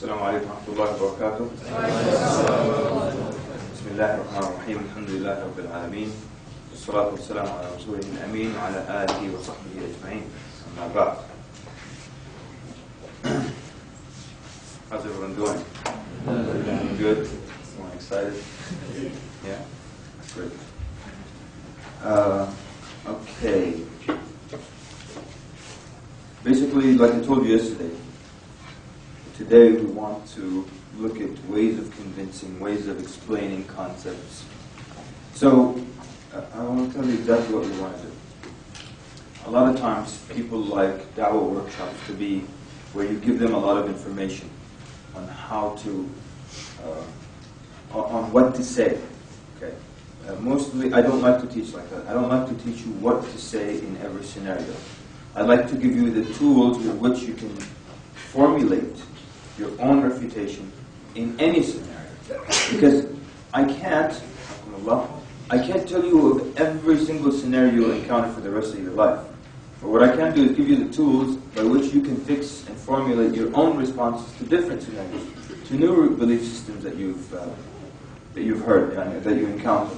السلام عليكم ورحمة الله وبركاته. بسم الله الرحمن الرحيم. الحمد لله رب العالمين، والصلاة والسلام على رسوله الأمين وعلى آله وصحبه أجمعين. أما بعد. How's everyone doing? Good? Everyone excited? Yeah? Great. Okay. Basically, like I told you yesterday, today we want to look at ways of convincing, ways of explaining concepts. So, I want to tell you exactly what we want to do. A lot of times, people like dawah workshops to be where you give them a lot of information on how to, on what to say. Okay. Mostly, I don't like to teach like that. I don't like to teach you what to say in every scenario. I like to give you the tools with which you can formulate your own refutation in any scenario. Because I can't tell you of every single scenario you'll encounter for the rest of your life. But what I can do is give you the tools by which you can fix and formulate your own responses to different scenarios, to new belief systems that you've heard and that you encounter.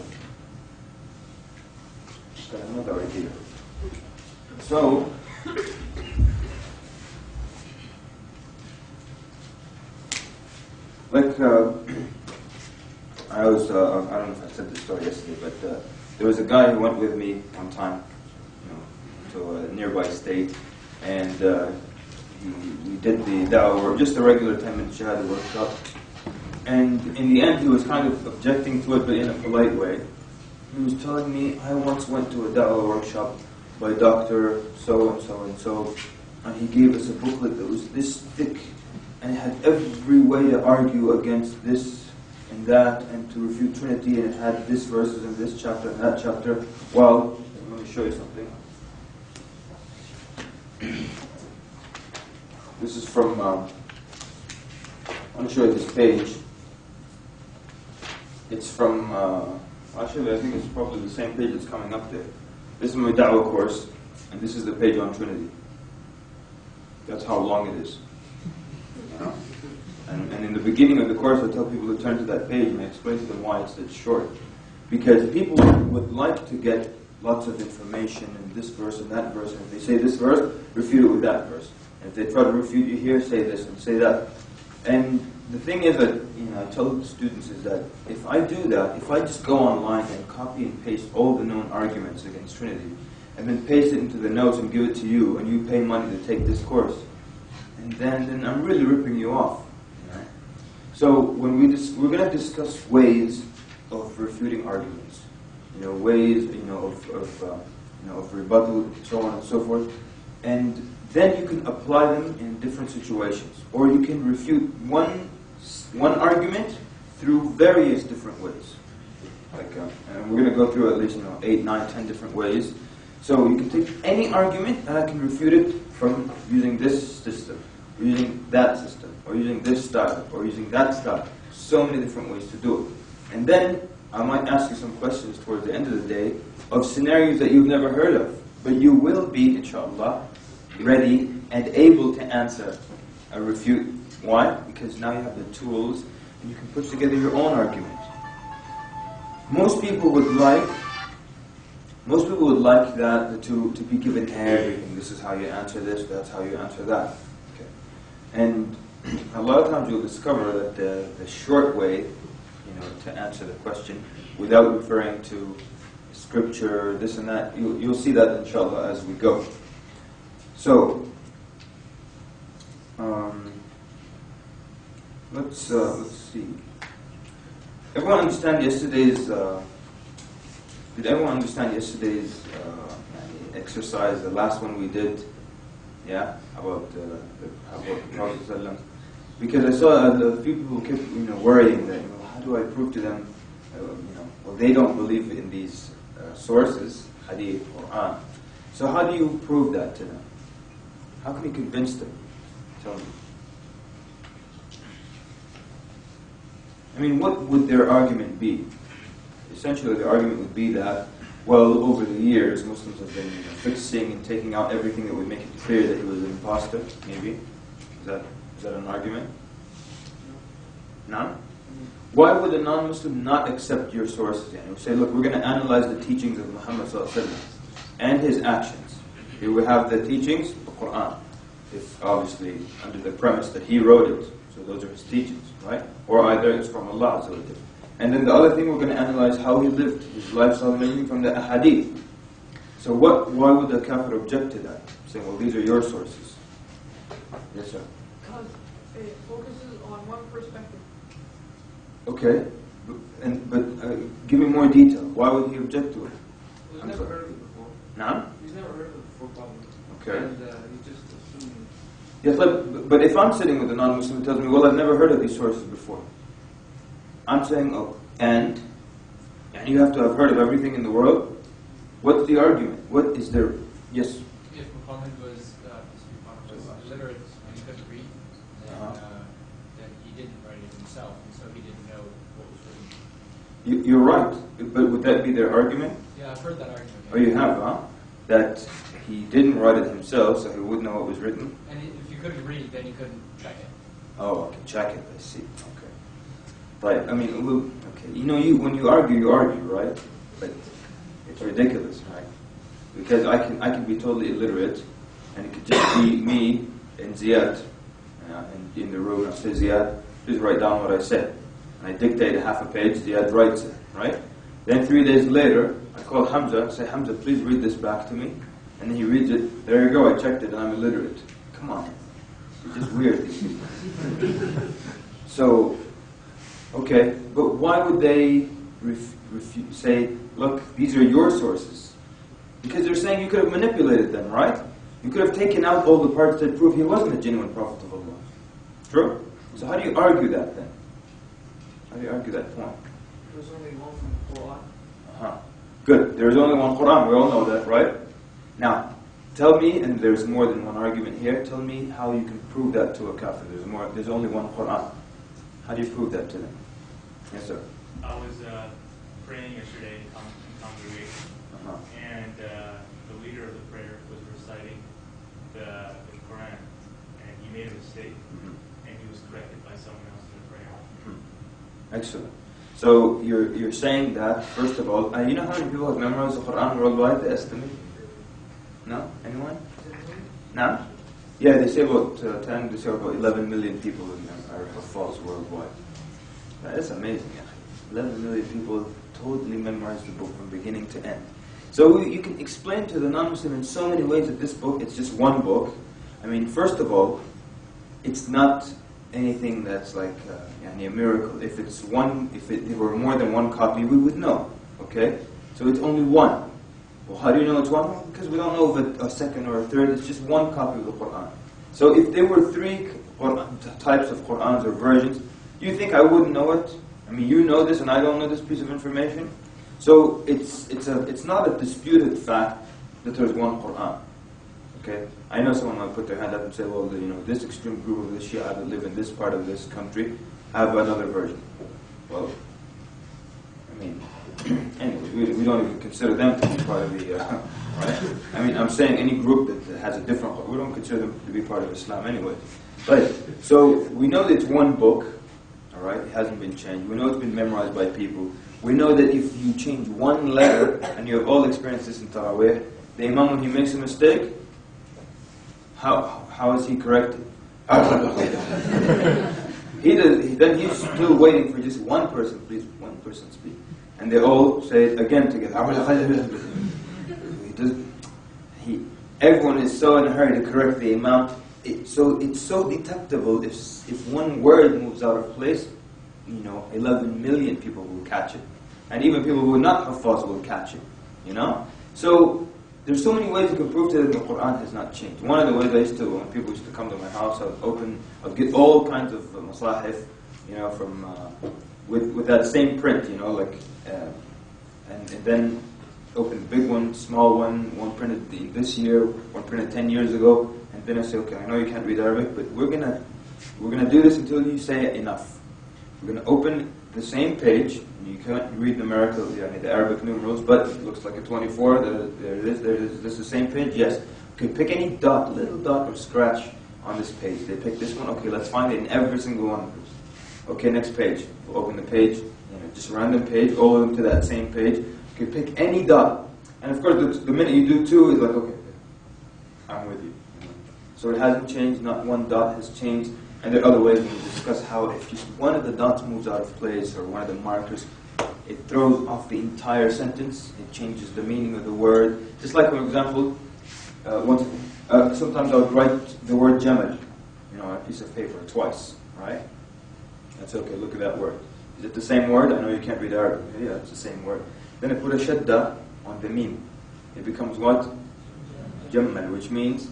Got another idea. So, like I don't know if I said this story yesterday, but there was a guy who went with me one time, to a nearby state, and we did the dawah, just a regular 10-minute shahada workshop. And in the end, he was kind of objecting to it, but in a polite way. He was telling me, I once went to a dawah workshop by Dr. So-and-so and so, and he gave us a booklet that was this thick, and it had every way to argue against this and that, and to refute Trinity, and it had this verses in this chapter and that chapter. Well, let me show you something. This is from, I want to show you this page. It's from, actually I think it's probably the same page that's coming up there. This is my dawah course, and this is the page on Trinity. That's how long it is. You know? And in the beginning of the course, I tell people to turn to that page, and I explain to them why it's short. Because people would like to get lots of information in this verse and that verse, and if they say this verse, refute it with that verse. And if they try to refute you here, say this and say that. And the thing is that, I tell the students is that if I do that, if I just go online and copy and paste all the known arguments against Trinity, and then paste it into the notes and give it to you, and you pay money to take this course, and then I'm really ripping you off. Right? So when we're going to discuss ways of refuting arguments, ways, of rebuttal, so on and so forth, and then you can apply them in different situations, or you can refute one argument through various different ways. Like, and we're going to go through at least 8, 9, 10 different ways. So you can take any argument and I can refute it from using this system, or using that system, or using this style, or using that style. So many different ways to do it. And then I might ask you some questions towards the end of the day of scenarios that you've never heard of, but you will be, inshallah, ready and able to answer a refute. Why? Because now you have the tools and you can put together your own argument. Most people would like that to be given everything. This is how you answer this, that's how you answer that. Okay. And a lot of times you'll discover that the short way, to answer the question without referring to scripture, this and that, you'll see that inshallah as we go. So, let's see. Everyone understand yesterday's? Did everyone understand yesterday's exercise? The last one we did, yeah, about the Prophet ﷺ. Because I saw a few people kept, worrying that, how do I prove to them, well, they don't believe in these sources, hadith, Quran. So how do you prove that to them? How can you convince them? Tell me. What would their argument be? Essentially, the argument would be that, well, over the years, Muslims have been fixing and taking out everything that would make it clear that he was an imposter, maybe. Is that an argument? No? Why would a non-Muslim not accept your sources? And we say, look, we're going to analyze the teachings of Muhammad ﷺ and his actions. Here we have the teachings, the Quran. If obviously under the premise that he wrote it, so those are his teachings, right? Or either it's from Allah Azza wa Jalla. And then the other thing, we're going to analyze how he lived, his lifestyle, mainly from the ahadith. So why would the kafir object to that? Saying, well, these are your sources. Yes, sir. Because it focuses on one perspective. Okay, but give me more detail. Why would he object to it? He's never heard of it before. No? He's never heard of it before, probably. Okay. And he just assumed. Yes, but if I'm sitting with a non-Muslim who tells me, well, I've never heard of these sources before, I'm saying, oh, and you have to have heard of everything in the world. What's the argument? What is there? Yes. If Muhammad was illiterate and he couldn't read, then he didn't write it himself, and so he didn't know what was written. You're right, but would that be their argument? Yeah, I've heard that argument. Oh, you have, huh? That he didn't write it himself, so he wouldn't know what was written? And if you couldn't read, then you couldn't check it. Oh, I can check it, I see. Okay. Right, I mean, okay. You know, when you argue, right? But it's ridiculous, right? Because I can be totally illiterate, and it could just be me and Ziyad in the room. I say, Ziyad, please write down what I said. And I dictate a half a page, Ziyad writes it, right? Then 3 days later, I call Hamza, I say, Hamza, please read this back to me. And then he reads it, there you go, I checked it, and I'm illiterate. Come on. It's just weird, these people. So, okay, but why would they say, look, these are your sources? Because they're saying you could have manipulated them, right? You could have taken out all the parts that prove he wasn't a genuine prophet of Allah. True? So how do you argue that then? How do you argue that point? There's only one from the Quran. Good. There's only one Quran. We all know that, right? Now, tell me, and there's more than one argument here, tell me how you can prove that to a kafir. There's only one Quran. How do you prove that to them? Yes, sir. I was praying yesterday in congregation, and the leader of the prayer was reciting the Quran, and he made a mistake, and he was corrected by someone else in the prayer. Excellent. So you're saying that, first of all, you know how many people have memorized the Quran worldwide, the estimate? No? Anyone? No? Yeah, they say about 10, they say about 11 million people are false worldwide. That is amazing. 11 million people totally memorize the book from beginning to end. So you can explain to the non-Muslim in so many ways that this book, it's just one book. I mean, first of all, it's not anything that's like a miracle. If it were more than one copy, we would know. Okay? So it's only one. Well, how do you know it's one? Because we don't know if it's a second or a third. It's just one copy of the Quran. So if there were 3 types of Qur'ans or versions, do you think I wouldn't know it? I mean, you know this and I don't know this piece of information. So it's not a disputed fact that there's one Qur'an. Okay? I know someone might put their hand up and say, well, this extreme group of the Shia that live in this part of this country have another version. Well, I mean, anyway, we don't even consider them to be part of the, right? I mean, I'm saying any group that has a different, we don't consider them to be part of Islam anyway. But, so, we know that it's one book, alright, it hasn't been changed. We know it's been memorized by people. We know that if you change one letter, and you have all experienced this in Taraweeh, the Imam, when he makes a mistake, how is he corrected? Then he's still waiting for just one person, please, one person speak. And they all say it again together. Everyone is so in a hurry to correct the Imam. It's so detectable if one word moves out of place, 11 million people will catch it. And even people who are not Haffaz will catch it, So, there's so many ways you can prove to them that the Quran has not changed. One of the ways when people used to come to my house, I'd get all kinds of masahif, from, with that same print, and then open the big one, small one printed this year, one printed 10 years ago, and then I say, okay, I know you can't read Arabic, but we're gonna do this until you say enough. We're gonna open the same page, and you can't read the Arabic numerals, but it looks like a 24, there it is, this is the same page, yes. Okay, pick any little dot or scratch on this page. They pick this one, okay, let's find it in every single one of those. Okay, next page. We'll open the page, just a random page, all of them to that same page. You can pick any dot. And of course, the minute you do two, it's like, okay, I'm with you. So it hasn't changed, not one dot has changed. And there are other ways we discuss how if just one of the dots moves out of place, or one of the markers, it throws off the entire sentence. It changes the meaning of the word. Just like, for example, sometimes I would write the word jamal, on a piece of paper twice, right? That's okay, look at that word. Is it the same word? I know you can't read Arabic. Yeah, it's the same word. Then I put a shadda on the mim. It becomes what? Jamal, which means?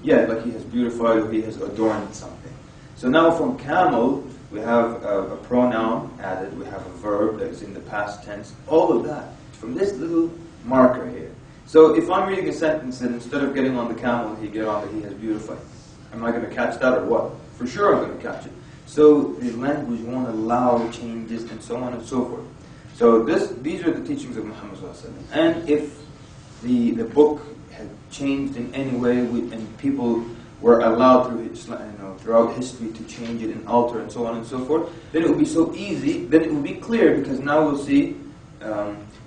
Yeah, like he has beautified or he has adorned something. So now from camel, we have a pronoun added, we have a verb that is in the past tense, all of that from this little marker here. So if I'm reading a sentence and instead of getting on the camel, he get on the he has beautified, am I going to catch that or what? For sure I'm going to catch it. So the language won't allow changes and so on and so forth. So these are the teachings of Muhammad ﷺ. And if the book had changed in any way and people were allowed throughout history to change it and alter and so on and so forth, then it would be so easy, then it will be clear, because now we'll see,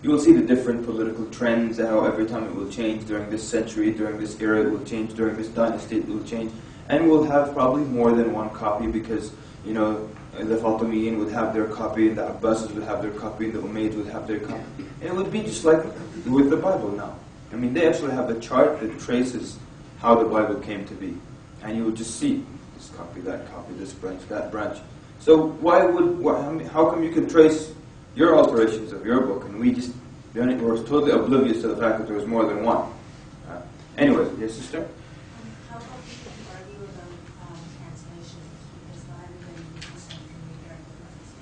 you will see the different political trends, how every time it will change during this century, during this era, it will change, during this dynasty it will change, and we'll have probably more than one copy, because, the Fatimiyin would have their copy, and the Abbasids would have their copy, and the Umayyads would have their copy. And it would be just like with the Bible now. I mean, they actually have a chart that traces how the Bible came to be. And you would just see this copy, this branch, that branch. So how come you can trace your alterations of your book and we're totally oblivious to the fact that there was more than one? Anyways, yes, sister? How about people who argue about translations? Because not everybody uses them from the Arabic understand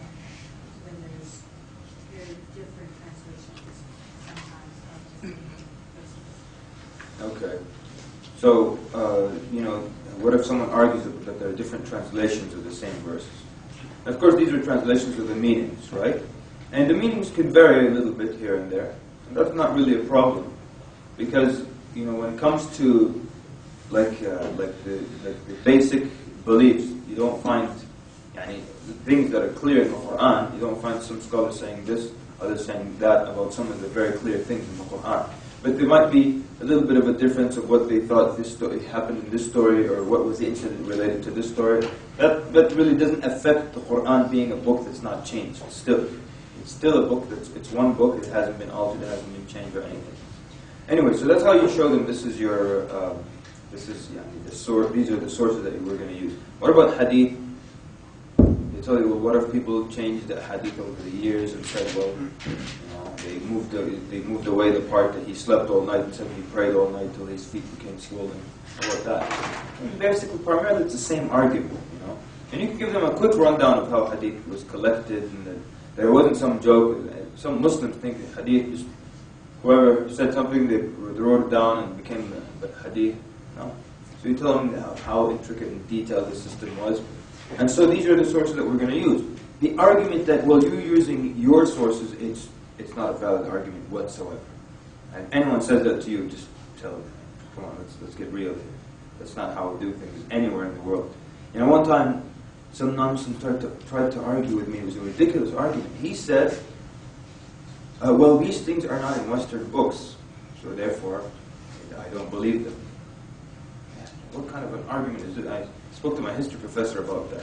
when there's very different translations sometimes of different verses. Okay. So, what if someone argues that there are different translations of the same verses? Of course, these are translations of the meanings, right? And the meanings can vary a little bit here and there. And that's not really a problem. Because, when it comes to the basic beliefs, you don't find the things that are clear in the Quran, you don't find some scholars saying this, others saying that about some of the very clear things in the Quran. But there might be a little bit of a difference of what they thought this story happened in this story, or what was the incident related to this story. That really doesn't affect the Quran being a book that's not changed. It's still a book it's one book. It hasn't been altered, it hasn't been changed or anything. Anyway, so that's how you show them. This is the source. These are the sources that we're going to use. What about hadith? They tell you, well, what if people changed the hadith over the years and said, well, they moved away the part that he slept all night and said he prayed all night till his feet became swollen. How about that? And basically, primarily, it's the same argument, And you can give them a quick rundown of how hadith was collected, and that there wasn't some joke. Some Muslims think that hadith is whoever said something, they wrote it down and it became the hadith. No. So you tell them how intricate and detailed the system was. And so these are the sources that we're going to use. The argument that, well, you're using your sources, it's not a valid argument whatsoever. And anyone says that to you, just tell them, come on, let's get real here. That's not how we do things anywhere in the world. One time, some non-Muslim tried to argue with me. It was a ridiculous argument. He said, well, these things are not in Western books, so therefore, I don't believe them. What kind of an argument is it? I spoke to my history professor about that.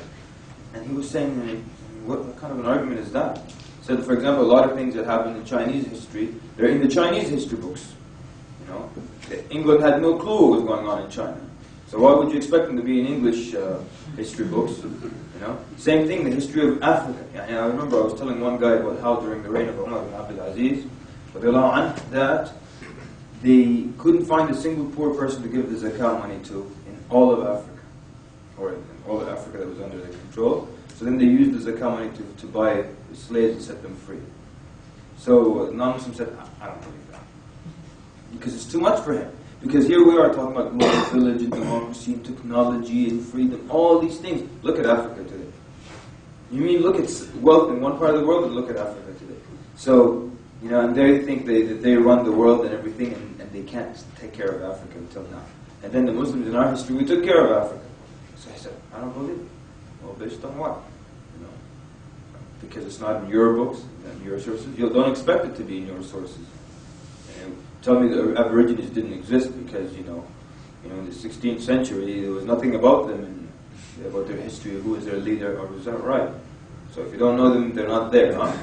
And he was saying, what kind of an argument is that? He said, for example, a lot of things that happened in Chinese history, they're in the Chinese history books. England had no clue what was going on in China. So why would you expect them to be in English history books? Same thing, the history of Africa. I remember I was telling one guy about how during the reign of Umar ibn Abdul Aziz, that they couldn't find a single poor person to give the zakah money to in all of Africa, or in all of Africa that was under their control. So then they used the zakah money to buy slaves and set them free. So non-Muslim said, I don't believe that. Because it's too much for him. Because here we are talking about global village and democracy and technology and freedom, all these things. Look at Africa today. You mean look at wealth in one part of the world and look at Africa today. So, and they think that they run the world and everything, and they can't take care of Africa until now. And then the Muslims in our history, we took care of Africa. So I said, I don't believe it. Well, based on what? You know, because it's not in your books, in your sources. You don't expect it to be in your sources. And tell me the Aborigines didn't exist because in the 16th century there was nothing about them and about their history, who was their leader, or was that right? So if you don't know them, they're not there, huh?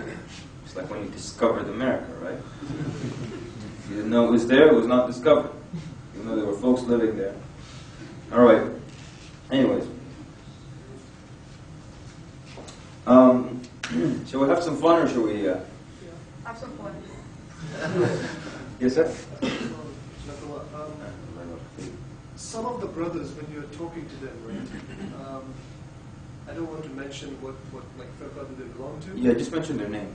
It's like when you discovered America, right? If you didn't know it was there, it was not discovered. Even though there were folks living there. All right. Anyways. Shall we have some fun, or shall we... Have some fun. Yes, sir? Some of the brothers, when you're talking to them, right? I don't want to mention what like firqa do they belong to. Yeah, just mention their name.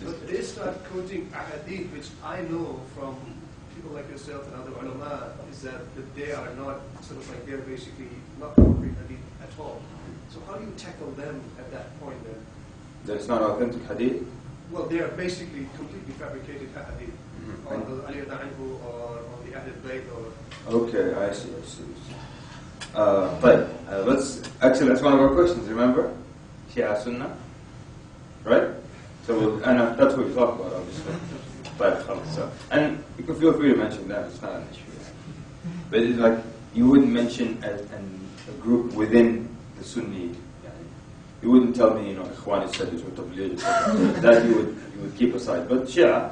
But they start quoting ahadith, which I know from people like yourself and other ulama, is that they are not sort of like, they're basically not concrete hadith at all. So how do you tackle them at that point then? That it's not authentic hadith? Well, they are basically completely fabricated hadith, or the Ali Anhu, or on the Ahlul Bayt, or... Okay, I see. But that's one of our questions, remember? Shia Sunnah? Right? So that's what we talk about, obviously. But, and you can feel free to mention that, it's not an issue. But it's like, you wouldn't mention a group within the Sunni. You wouldn't tell me, Ikhwani said this or Tabligh, that you would keep aside. But Shia,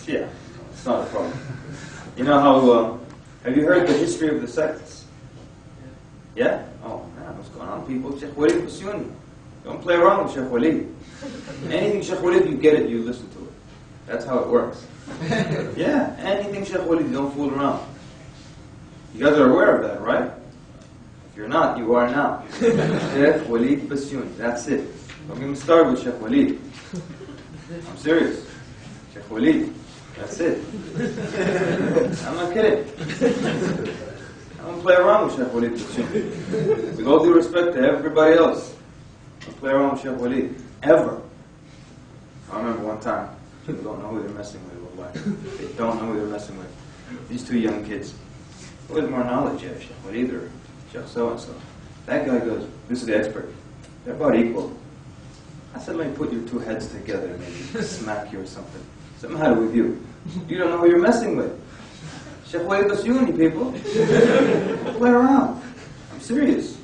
it's not a problem. You know how, have you heard the history of the sects? Yeah? Oh man, what's going on, people? Sheikh Walid was Sunni. Don't play around with Sheikh Walid. Anything Sheikh Walid, you get it, you listen to it. That's how it works. Yeah, anything Sheikh Walid, don't fool around. You guys are aware of that, right? If you're not, you are now. Sheikh Walid Basuni, that's it. Don't get me started with Sheikh Walid. I'm serious. Sheikh Walid, that's it. I'm not kidding. I don't play around with Sheikh Walid Basuni. With all due respect to everybody else, I don't play around with Sheikh Walid. Ever. I remember one time, people don't know who they're messing with, wallahi. They don't know who they're messing with. These two young kids. Who has more knowledge, Sheikh Walid or Sheikh so-and-so? That guy goes, this is the expert. They're about equal. I said, let me put your two heads together and maybe smack you or something. Something had it with you. You don't know who you're messing with. Sheikh Walid Basuni, people. Don't play around. I'm serious.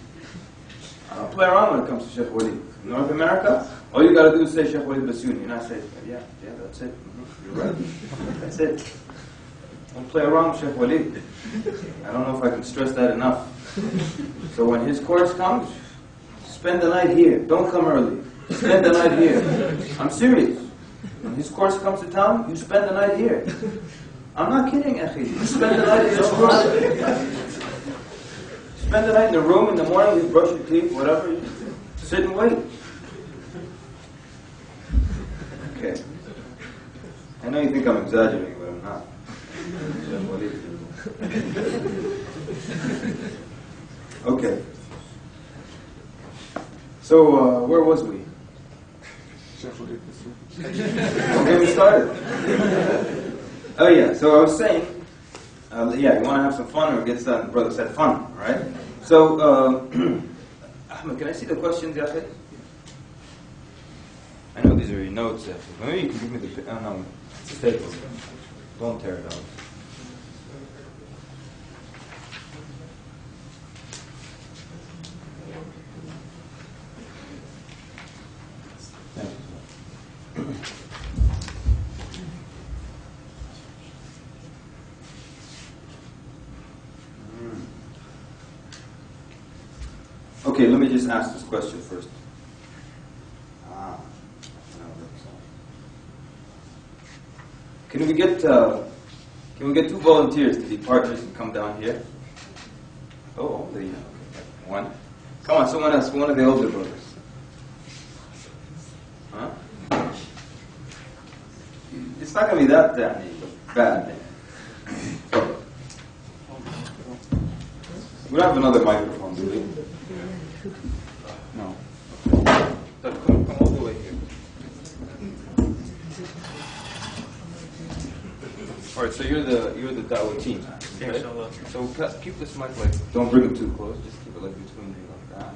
I don't play around when it comes to Sheikh Walid. In North America, all you got to do is say Sheikh Walid Basuni. And I say, yeah, that's it. You're right. That's it. Don't play around with Sheikh Walid. I don't know if I can stress that enough. So when his course comes, spend the night here. Don't come early. Spend the night here. I'm serious. When his course comes to town, you spend the night here. I'm not kidding, akhi. You spend the night in his course. Spend the night in the room in the morning, you brush your teeth, whatever. You sit and wait. Okay. I know you think I'm exaggerating, but I'm not. Okay. So, where was we? Don't get me started. Oh yeah, so I was saying, you want to have some fun, or get started? Brother said fun, all right? So, Ahmed, can I see the questions, Yahid? I know these are your notes, maybe you can give me the, no, it's a staple. Don't tear it out. Okay, let me just ask this question first. Can we get two volunteers to be partners and come down here? Oh, okay. One. Come on, someone else, one of the older brothers. Huh? It's not going to be that bad. We don't have another microphone, do we? No. Come all the way here. All right, so you're the dawah team. Okay? Inshallah. So keep this mic like, don't bring it too close, just keep it like between you like that.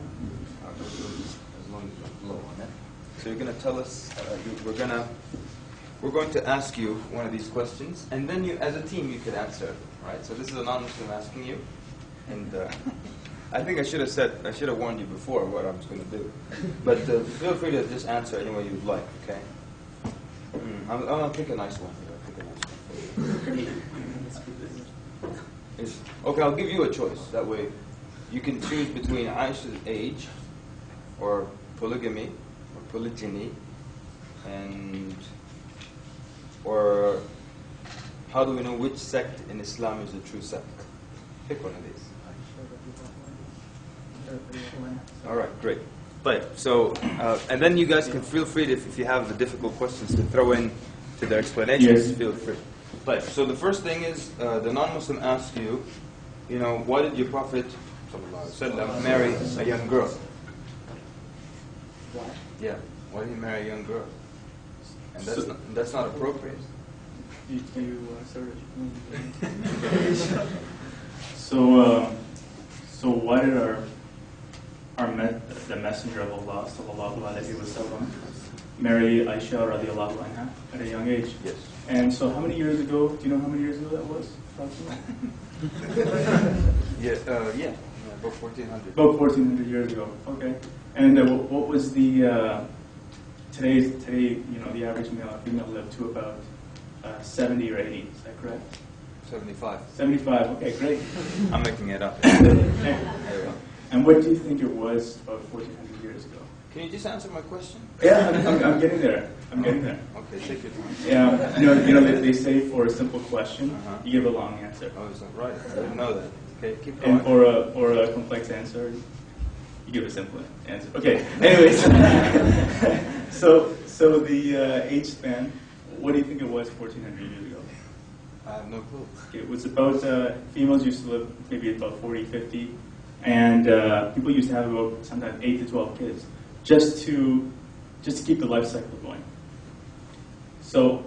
As long as you don't blow on it. So you're going to tell us, we're going to ask you one of these questions, and then you, as a team, you could answer, right? So this is a non-Muslim asking you, and I think I should have warned you before what I was going to do. But feel free to just answer any way you'd like, okay? I'm going to pick a nice one here. Okay, I'll give you a choice. That way, you can choose between Aisha's age, or polygamy, or polygyny, or how do we know which sect in Islam is a true sect? Pick one of these. All right, great. But so, and then you guys can feel free to, if you have the difficult questions to throw in to their explanations. Yes. Feel free. But so the first thing is the non-Muslim asks you, why did your Prophet ﷺ marry a young girl? Why? Yeah, why did he marry a young girl? And that's not appropriate. You started. So why did the Messenger of Allah sallallahu alaihi wasallam marry Aisha radiallahu anha at a young age? Yes. And so how many years ago? Do you know how many years ago that was? Yeah, about 1400. About 1400 years ago. Okay. And what was the today? The average male or female lived to about 70 or 80. Is that correct? 75. 75. Okay, great. I'm making it up. And what do you think it was about 1400 years ago? Can you just answer my question? Yeah, I'm getting there. I'm getting there. Okay, take your time. Yeah, they say for a simple question, you give a long answer. Oh, is that right? I didn't know that. Okay, keep going. And for a complex answer, you give a simple answer. Okay. Anyways, so the age span. What do you think it was 1400 years ago? I have no clue. It was about females used to live maybe about 40, 50, and people used to have about sometimes 8 to 12 kids, just to keep the life cycle going. So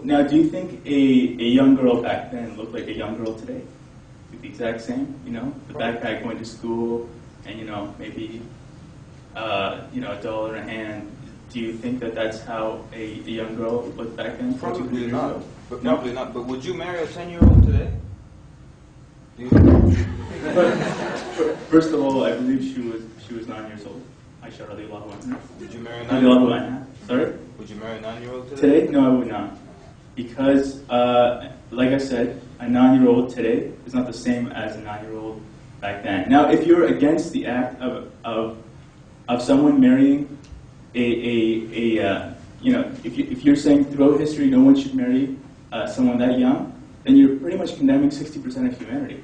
now, do you think a young girl back then looked like a young girl today? The exact same, the backpack going to school, and maybe a dollar in hand. Do you think that that's how a young girl looked back then? Probably not. Ago? But No? probably not. But would you marry a 10-year-old today? Do you But first of all, I believe she was 9 years old. Aisha radiallahu anha. Would you marry a Radiallahu 9-year-old? anha. Sorry? Would you marry a 9-year-old today? Today? No, I would not. Because, like I said, a 9-year-old today is not the same as a 9-year-old back then. Now, if you're against the act of someone marrying if you're saying throughout history no one should marry someone that young, then you're pretty much condemning 60% of humanity.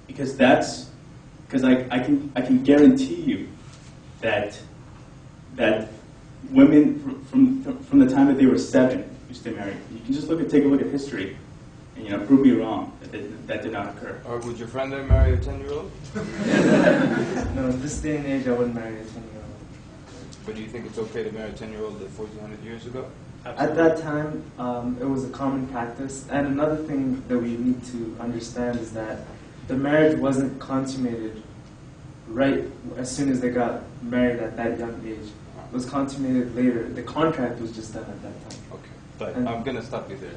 Because I can guarantee you that women from the time that they were 7 used to marry. You can just take a look at history and prove me wrong that did not occur. Or would your friend there marry a 10-year-old? No, in this day and age, I wouldn't marry a 10-year-old. But do you think it's okay to marry a 10-year-old 1400 years ago? At that time, it was a common practice. And another thing that we need to understand is that the marriage wasn't consummated right as soon as they got married at that young age. It was consummated later. The contract was just done at that time. Okay, but And I'm going to stop you there.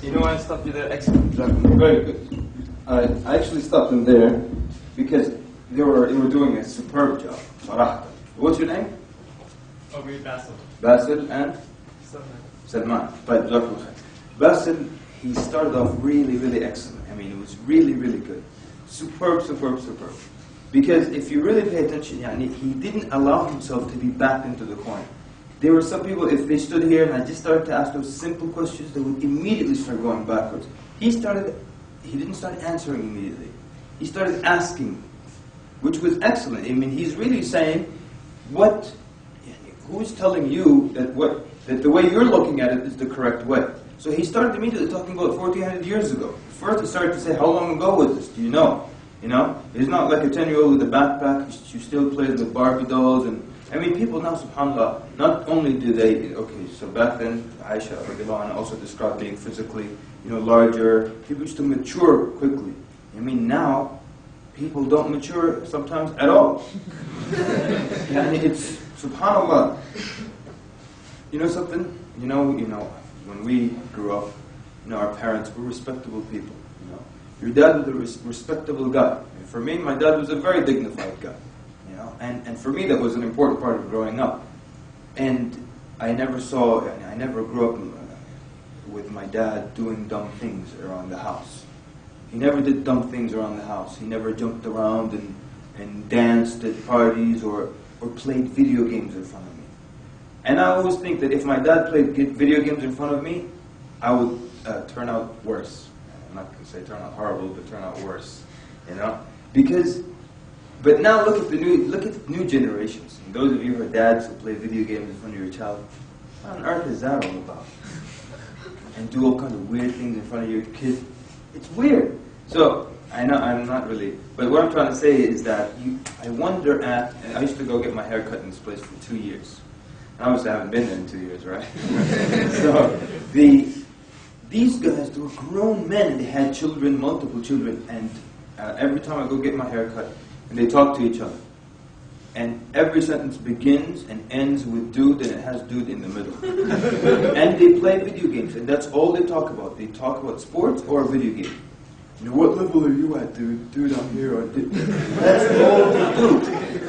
You know why I stopped you there? Excellent. Very good. I actually stopped them there because they were doing a superb job. Sarah. What's your name? Basil. Basil and? Salman. Right, Basil, he started off really, really excellent. I mean, it was really, really good. Superb. Because if you really pay attention, he didn't allow himself to be backed into the corner. There were some people, if they stood here and I just started to ask those simple questions, they would immediately start going backwards. He didn't start answering immediately. He started asking, which was excellent. I mean, he's really saying, who's telling you that the way you're looking at it is the correct way? So he started immediately talking about 1400 years ago. First he started to say, how long ago was this? Do you know? It's not like a 10-year-old with a backpack who still plays with Barbie dolls and I mean, people now, subhanAllah, not only do they, okay, so back then, Aisha radiallahu anha also described being physically, larger. People used to mature quickly. I mean, now, people don't mature sometimes at all. And it's, subhanAllah, you know something? When we grew up, our parents were respectable people. Your dad was a respectable guy. And for me, my dad was a very dignified guy. And for me, that was an important part of growing up. And I never grew up with my dad doing dumb things around the house. He never did dumb things around the house. He never jumped around and danced at parties or played video games in front of me. And I always think that if my dad played video games in front of me, I would turn out worse. I'm not going to say turn out horrible, but turn out worse. But now look at the new generations. And those of you who are dads who play video games in front of your child, what on earth is that all about? And do all kinds of weird things in front of your kid. It's weird. So, I know I'm not really, but what I'm trying to say is that I wonder I used to go get my hair cut in this place for 2 years. And obviously I haven't been there in 2 years, right? So, these guys, they were grown men, they had children, multiple children, and every time I go get my hair cut, and they talk to each other. And every sentence begins and ends with dude, and it has dude in the middle. And they play video games, and that's all they talk about. They talk about sports or video game. What level are you at, dude? Dude, I'm here. That's all they do.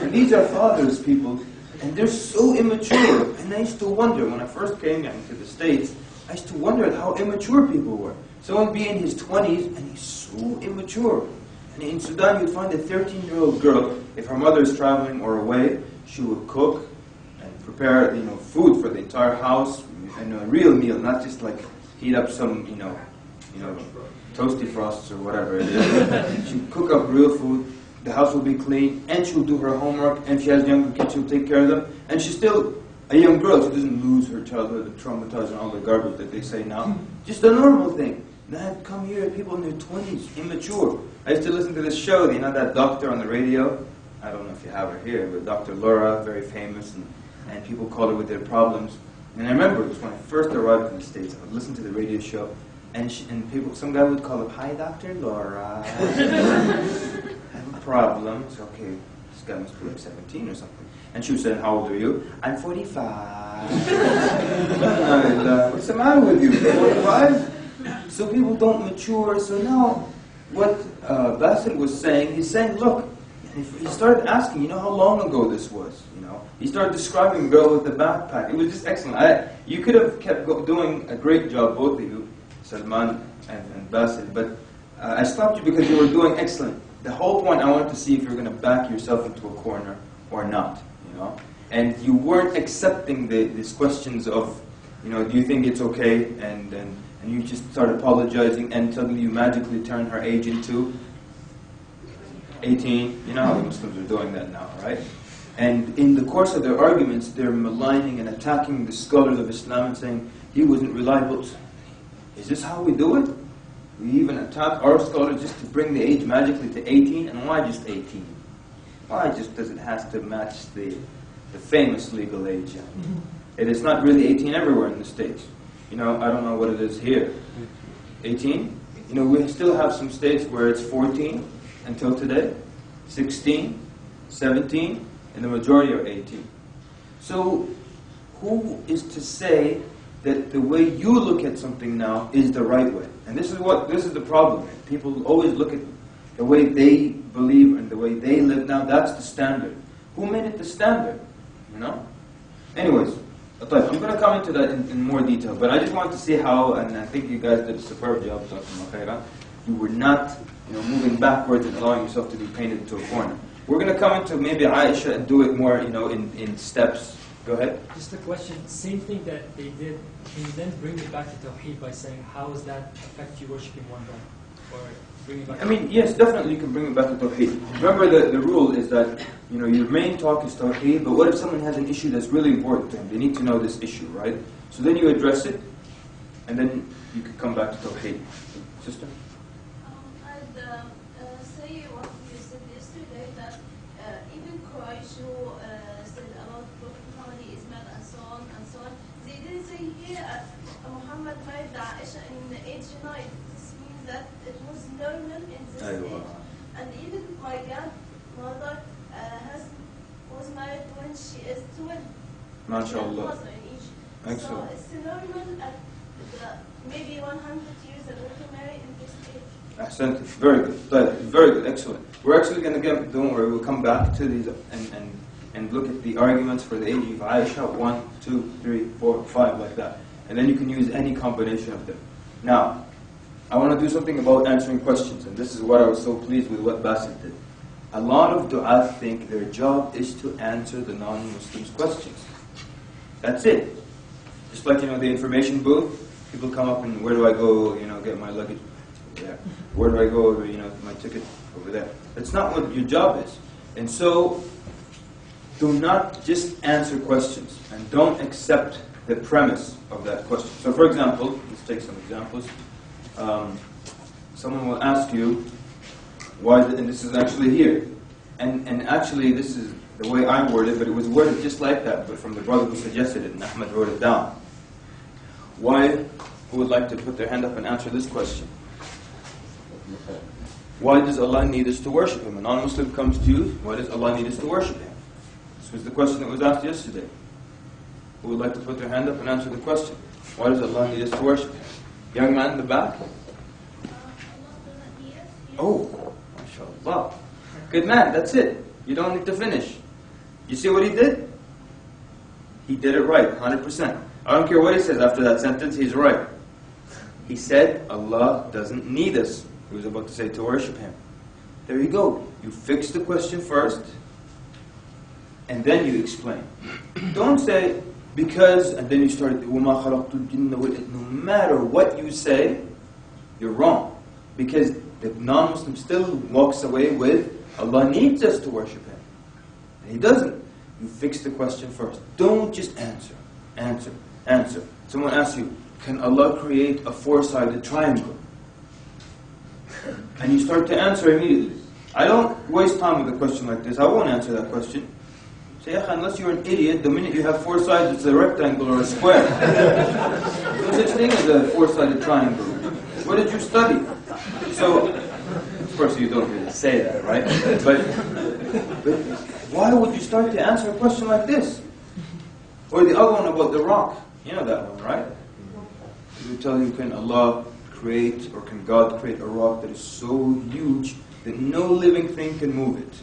And these are fathers, people, and they're so immature. And I used to wonder, when I first came to the States, I used to wonder at how immature people were. Someone would be in his 20s, and he's so immature. And in Sudan, you'd find a 13-year-old girl, if her mother is traveling or away, she would cook and prepare, food for the entire house, and a real meal, not just like heat up some, toasty frosts or whatever it is. She'd cook up real food, the house will be clean, and she'll do her homework, and if she has younger kids, she'll take care of them. And she's still a young girl, she doesn't lose her childhood and traumatized and all the garbage that they say now. Just a normal thing. And I'd come here, people in their 20s, immature. I used to listen to this show, that doctor on the radio. I don't know if you have her here, but Dr. Laura, very famous, and people called her with their problems. And I remember, it was when I first arrived in the States, I would listen to the radio show, and some guy would call up, "Hi, Dr. Laura. I have a problem." It's okay, this guy must be like 17 or something. And she would say, "How old are you?" "I'm 45. What's the matter with you? 45? So people don't mature. So now, what Bassett was saying, he's saying, look, and he started asking, how long ago this was? He started describing the girl with the backpack. It was just excellent. You could have kept doing a great job, both of you, Salman and Bassett, but I stopped you because you were doing excellent. The whole point, I wanted to see if you're going to back yourself into a corner or not, And you weren't accepting these questions of, do you think it's okay? And you just started apologizing, and suddenly you magically turn her age into 18. You know how the Muslims are doing that now, right? And in the course of their arguments, they're maligning and attacking the scholars of Islam and saying, he wasn't reliable. Is this how we do it? We even attack our scholars just to bring the age magically to 18? And why just 18? Why just does it have to match the famous legal age? It is not really 18 everywhere in the States. I don't know what it is here. 18? We still have some states where it's 14 until today, 16, 17, and the majority are 18. So, who is to say that the way you look at something now is the right way? And this is the problem. People always look at the way they believe and the way they live now. That's the standard. Who made it the standard? Anyways, I'm going to come into that in more detail, but I just wanted to see how, and I think you guys did a superb job, you were not moving backwards and allowing yourself to be painted into a corner. We're going to come into maybe Aisha and do it more in steps. Go ahead. Just a question, same thing that they did, can you then bring it back to Tawheed by saying, how does that affect you worshipping one God? Or bring it back yes, definitely you can bring it back to Tawheed. Remember the rule is that, your main talk is Tawheed, but what if someone has an issue that's really important to them? They need to know this issue, right? So then you address it, and then you can come back to Tawheed. Sister? I'd say what you said yesterday, that even Quraysh who said about so on and so on. They didn't say here Muhammad married Aisha in age 9. This means that it was normal in this age. And even my grandmother was married when she is 12. MashaAllah. In Egypt. Excellent. So it's normal at maybe 100 years ago to marry in this age. Ahsant. Very good. Very good. Excellent. We're actually going to get, don't worry, we'll come back to these and look at the arguments for the age of Aisha, 1, 2, 3, 4, 5, like that. And then you can use any combination of them. Now, I want to do something about answering questions, and this is what I was so pleased with what Basit did. A lot of du'at think their job is to answer the non-Muslims' questions. That's it. Just like, the information booth, people come up and where do I go, get my luggage? There. Where do I go, my ticket? Over there. That's not what your job is. And so, do not just answer questions, and don't accept the premise of that question. So for example, let's take some examples. Someone will ask you, why, and this is actually here. And actually this is the way I worded it, but it was worded just like that, but from the brother who suggested it, and Ahmed wrote it down. Why, who would like to put their hand up and answer this question? Why does Allah need us to worship Him? A non-Muslim comes to you, why does Allah need us to worship Him? This was the question that was asked yesterday. Who would like to put their hand up and answer the question? Why does Allah need us to worship Him? Young man in the back? Oh, mashallah. Good man, that's it. You don't need to finish. You see what he did? He did it right, 100%. I don't care what he says after that sentence, he's right. He said, Allah doesn't need us. He was about to say to worship Him. There you go. You fix the question first, and then you explain. Don't say, because, and then you start, وَمَا خَلَقْتُ الْجِنَّ وَالْإِنسَ. No matter what you say, you're wrong. Because the non-Muslim still walks away with, Allah needs us to worship Him. And He doesn't. You fix the question first. Don't just answer. Answer. Someone asks you, can Allah create a four-sided triangle? And you start to answer immediately. I don't waste time with a question like this. I won't answer that question. Say, unless you're an idiot, the minute you have four sides, it's a rectangle or a square. There's no such thing as a four-sided triangle. What did you study? So, of course you don't really say that, right? But why would you start to answer a question like this? Or the other one about the rock. You know that one, right? He will tell you, can Allah create, or can God create a rock that is so huge that no living thing can move it?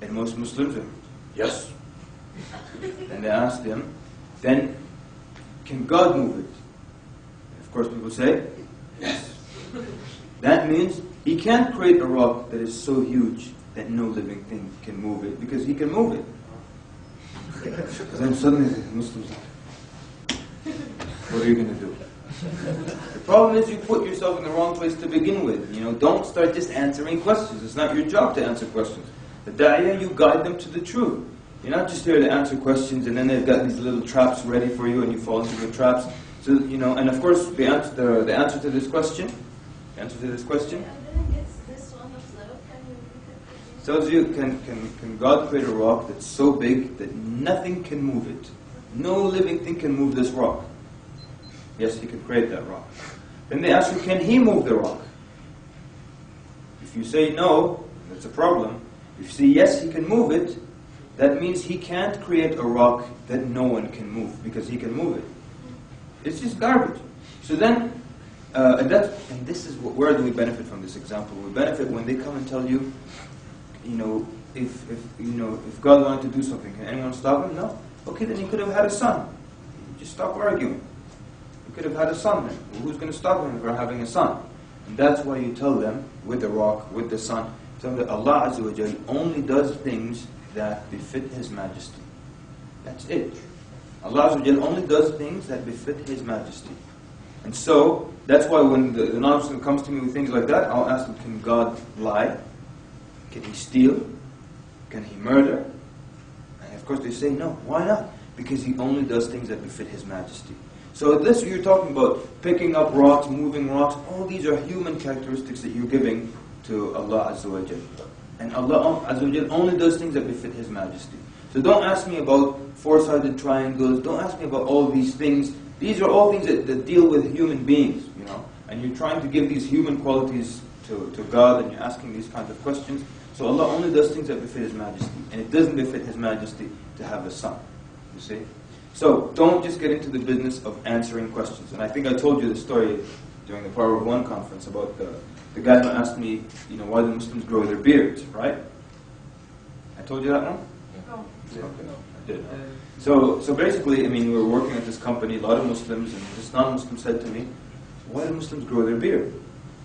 And most Muslims are, yes. And they ask them, then can God move it? And of course people say, yes. That means He can't create a rock that is so huge that no living thing can move it, because He can move it. Then suddenly the Muslims are, what are you going to do? The problem is you put yourself in the wrong place to begin with. Don't start just answering questions. It's not your job to answer questions. The da'iyah, you guide them to the truth. You're not just here to answer questions and then they've got these little traps ready for you and you fall into the traps. So, and of course the answer to this question, I didn't get this one of the rock. Can you repeat it? Tells you, can God create a rock that's so big that nothing can move it? No living thing can move this rock. Yes, He can create that rock. Then they ask you, can He move the rock? If you say no, that's a problem. If you say yes, He can move it, that means He can't create a rock that no one can move, because He can move it. It's just garbage. So then, and this is where do we benefit from this example? We benefit when they come and tell you, if God wanted to do something, can anyone stop Him? No. Okay, then He could have had a son. Just stop arguing. He could have had a son then. Well, who's going to stop Him from having a son? And that's why you tell them, with the rock, with the sun, tell them that Allah Azza wa Jal only does things that befit His majesty. That's it. Allah Azza wa Jal only does things that befit His majesty. And so, that's why when the non-Muslim comes to me with things like that, I'll ask them, can God lie? Can He steal? Can He murder? And of course they say no. Why not? Because He only does things that befit His majesty. So this you're talking about, picking up rocks, moving rocks, all these are human characteristics that you're giving to Allah Azza wa Jal. And Allah Azza wa Jal only does things that befit His majesty. So don't ask me about four-sided triangles. Don't ask me about all these things. These are all things that deal with human beings, you know. And you're trying to give these human qualities to God, and you're asking these kinds of questions. So Allah only does things that befit His Majesty. And it doesn't befit His Majesty to have a son, you see. So don't just get into the business of answering questions. And I think I told you the story during the Power of One conference about the guy who asked me, you know, why do Muslims grow their beards, right? I told you that one? No. Okay, I did. So basically, I mean, we were working at this company, a lot of Muslims, and this non-Muslim said to me, why do Muslims grow their beard?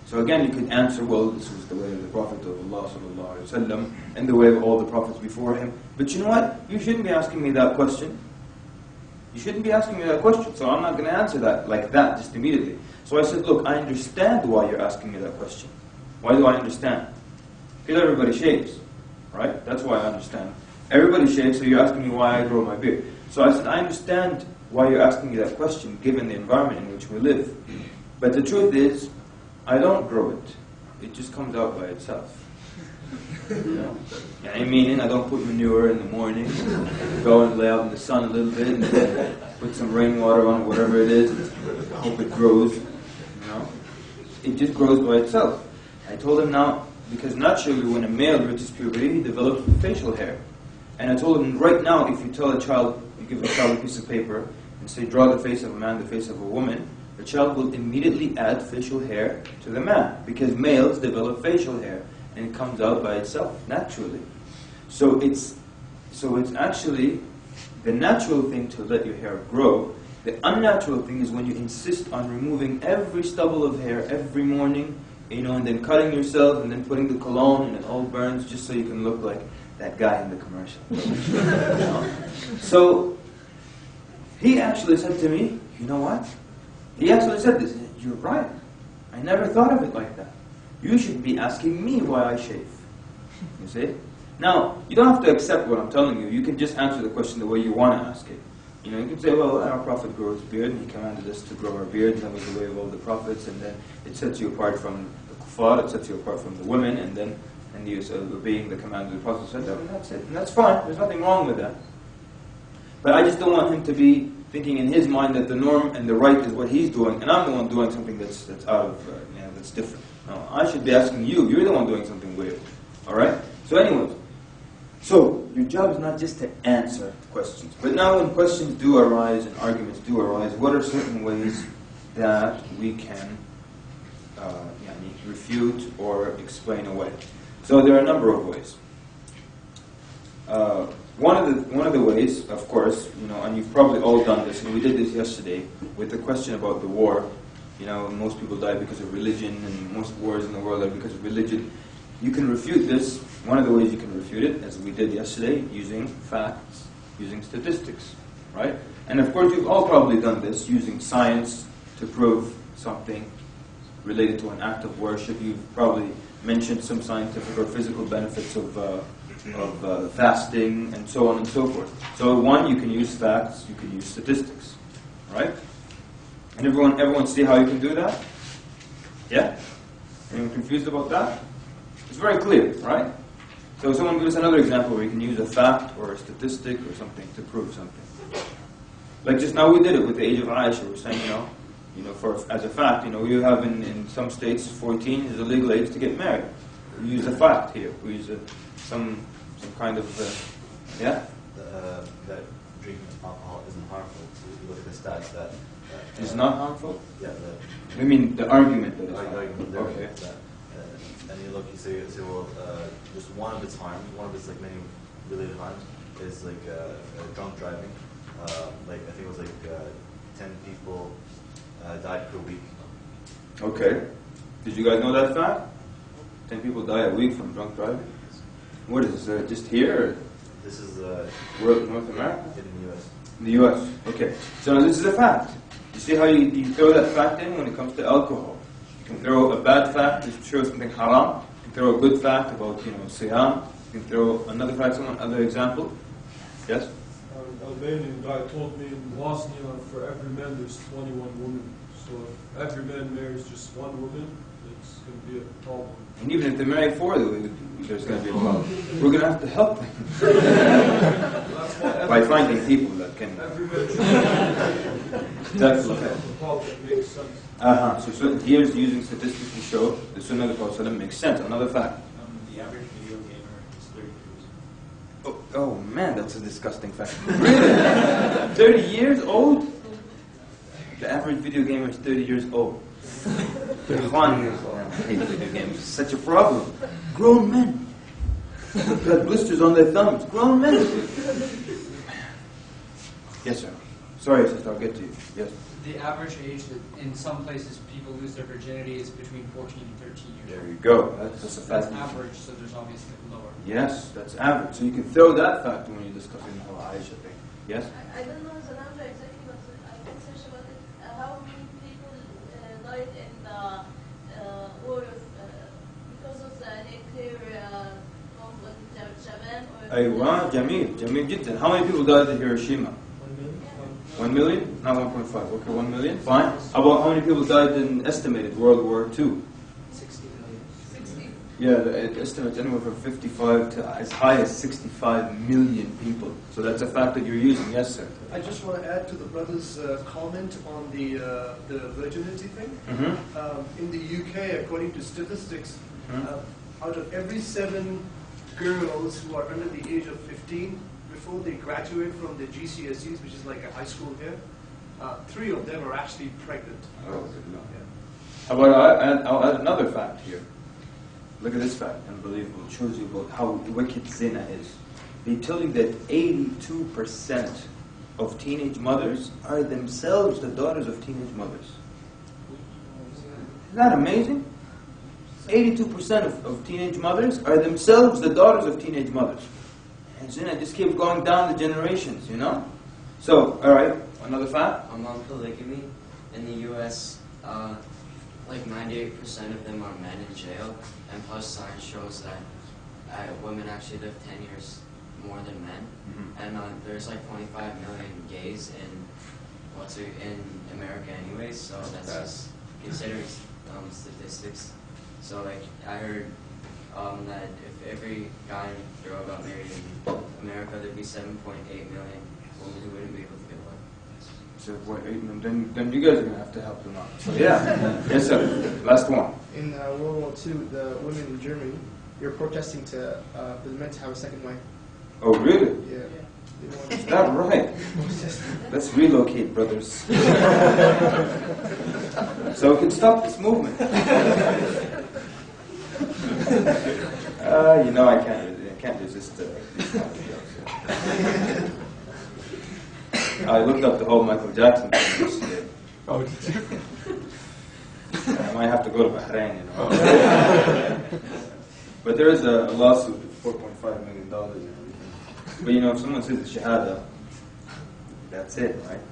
So again, you could answer, well, this was the way of the Prophet of Allah sallallahu alaihi wasallam, and the way of all the prophets before him. But you know what? You shouldn't be asking me that question. You shouldn't be asking me that question, so I'm not going to answer that like that, just immediately. So I said, look, I understand why you're asking me that question. Why do I understand? Because everybody shaves, right? That's why I understand. Everybody shaves, so you're asking me why I grow my beard. So I said, I understand why you're asking me that question, given the environment in which we live. But the truth is, I don't grow it. It just comes out by itself. You know? Yeah, I mean, I don't put manure in the morning, go and lay out in the sun a little bit, and then put some rainwater on it, whatever it is, hope it grows. You know? It just grows by itself. I told him now, because naturally when a male reaches puberty, he develops facial hair. And I told him, right now, if you tell a child, you give a child a piece of paper, and say, draw the face of a man, the face of a woman, the child will immediately add facial hair to the man, because males develop facial hair, and it comes out by itself, naturally. So it's actually the natural thing to let your hair grow. The unnatural thing is when you insist on removing every stubble of hair every morning, you know, and then cutting yourself, and then putting the cologne, and it all burns just so you can look like that guy in the commercial. You know? So he actually said to me, you know what? He actually said this, you're right. I never thought of it like that. You should be asking me why I shave. You see? Now, you don't have to accept what I'm telling you. You can just answer the question the way you want to ask it. You know, you can say, well, our Prophet grew his beard, and he commanded us to grow our beards, and that was the way of all the prophets, and then it sets you apart from the kuffar, it sets you apart from the women, and you obeying the command of the Prophet, and that's it. And that's fine. There's nothing wrong with that. But I just don't want him to be thinking in his mind that the norm and the right is what he's doing, and I'm the one doing something that's out of, that's different. No, I should be asking you. You're the one doing something weird. All right? So anyways, so your job is not just to answer questions. But now when questions do arise and arguments do arise, what are certain ways that we can refute or explain away? So there are a number of ways. One of the ways, of course, you know, and you've probably all done this, and we did this yesterday with the question about the war. You know, most people die because of religion, and most wars in the world are because of religion. You can refute this. One of the ways you can refute it, as we did yesterday, using facts, using statistics, right? And of course, you've all probably done this, using science to prove something related to an act of worship. You've probably mentioned some scientific or physical benefits of fasting, and so on and so forth. So one, you can use facts, you can use statistics, right? And everyone see how you can do that? Yeah? Anyone confused about that? It's very clear, right? So someone give us another example where you can use a fact or a statistic or something to prove something. Like just now we did it with the age of Aisha. We're saying, as a fact, you have in some states 14 is the legal age to get married. We use a fact here. We use some kind of, that drinking alcohol isn't harmful. So if you look at the stats that it's not harmful? Yeah. I mean the argument that it's harmful. Okay. And you look, you say, well, just one of its harms, one of its like many related harms, is like drunk driving. I think it was 10 people died per week. Okay. Did you guys know that fact? 10 people die a week from drunk driving. What is this? Just here? Or? This is North America? In the U.S. In the U.S. Okay. So this is a fact. You see how you throw that fact in when it comes to alcohol. You can throw a bad fact to show something haram. You can throw a good fact about siyam. You can throw another fact, another example. Yes? An Albanian guy told me in Bosnia for every man there's 21 women. So if every man marries just one woman, it's going to be a problem. And even if they marry 4, there's going to be a problem. We're going to have to help them by finding people that can. That's okay. Makes sense. So here's using statistics to show the Sunnah of the Prophet makes sense. Another fact. The average video gamer is 30 years. Oh man, that's a disgusting fact. Really? 30 years old? The average video gamer is 30 years old. I hate video games. It's such a problem. Grown men. Got blisters on their thumbs. Grown men. Yes, sir. Sorry, sister, I'll get to you. Yes. The average age that in some places people lose their virginity is between 14 and 13 years. There you go. That's a fact. That's average, so there's obviously lower. Yes, that's average. So you can throw that fact when you're discussing the whole Aisha thing. Yes? I don't know the number exactly, but I can search about it. How many people died in the war of, because of the nuclear bomb in Japan? أيوة, جميل جدا. How many people died in Hiroshima? 1 million? Not 1.5. Okay, 1 million. Fine. How about how many people died in estimated World War II? 60 million. 60. Yeah, it estimates anywhere from 55 to as high as 65 million people. So that's a fact that you're using. Yes, sir. I just want to add to the brother's comment on the virginity thing. In the UK, according to statistics, out of every 7 girls who are under the age of 15, before they graduate from the GCSEs, which is like a high school here, 3 of them are actually pregnant. Oh, good enough. Yeah. How about I'll add another fact here. Look at this fact, unbelievable. It shows you about how wicked zina is. They tell you that 82% of teenage mothers are themselves the daughters of teenage mothers. Isn't that amazing? 82% of teenage mothers are themselves the daughters of teenage mothers. And zina just keeps going down the generations, you know? So, alright, another fact? On polygamy, in the U.S., like 98% of them are men in jail, and plus science shows that women actually live 10 years more than men, and there's like 25 million gays in America anyways, so that's just considering statistics. So like I heard that if every guy and girl got married in America, there'd be 7.8 million women who wouldn't be able to get one. So then you guys are going to have to help them out. So yeah. Yes, sir. Last one. In World War II, the women in Germany, they were protesting for the men to have a second wife. Oh, really? Yeah. Is that right? Let's relocate, brothers. So we can stop this movement. You know, I can't resist these kind of jokes. I looked up the whole Michael Jackson thing yesterday. Oh, did you? I might have to go to Bahrain, you know. But there is a lawsuit of $4.5 million and everything. But you know, if someone says the Shahada, that's it, right?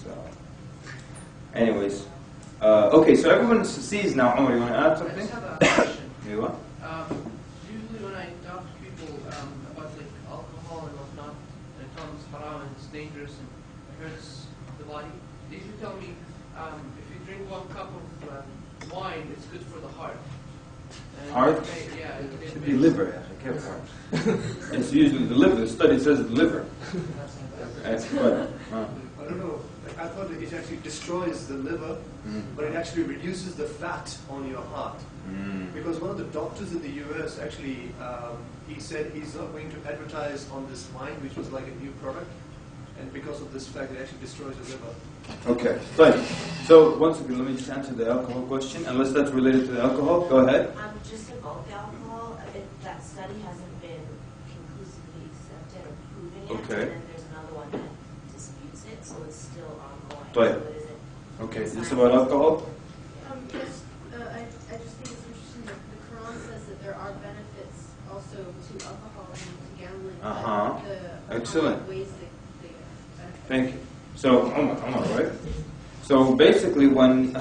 So, anyways. Okay, so everyone sees now. Omar, you want to add something? I just have a question. You what? Usually when I talk to people about like alcohol and whatnot, and I tell them it's haram and it's dangerous and it hurts the body, they usually tell me if you drink 1 cup of wine, it's good for the heart. And Heart? Yeah. It should be liver. Careful. It's usually the liver. The study says the liver. That's good. I don't know. Like, I thought it actually destroys the liver, but it actually reduces the fat on your heart. Because one of the doctors in the US actually, he said he's not going to advertise on this wine, which was like a new product, and because of this fact, it actually destroys the liver. Okay, fine. So once again, let me just answer the alcohol question, unless that's related to the alcohol. Go ahead. Just about the alcohol, that study hasn't been conclusively accepted or proven yet. Okay. And then there's another one that disputes it, so it's still ongoing. Right. So is it? Okay, is this about alcohol? Yes, I just think it's interesting that the Quran says that there are benefits also to alcohol and to gambling. Excellent. Ways that they benefit. Thank you. So, Omar, right? So basically, when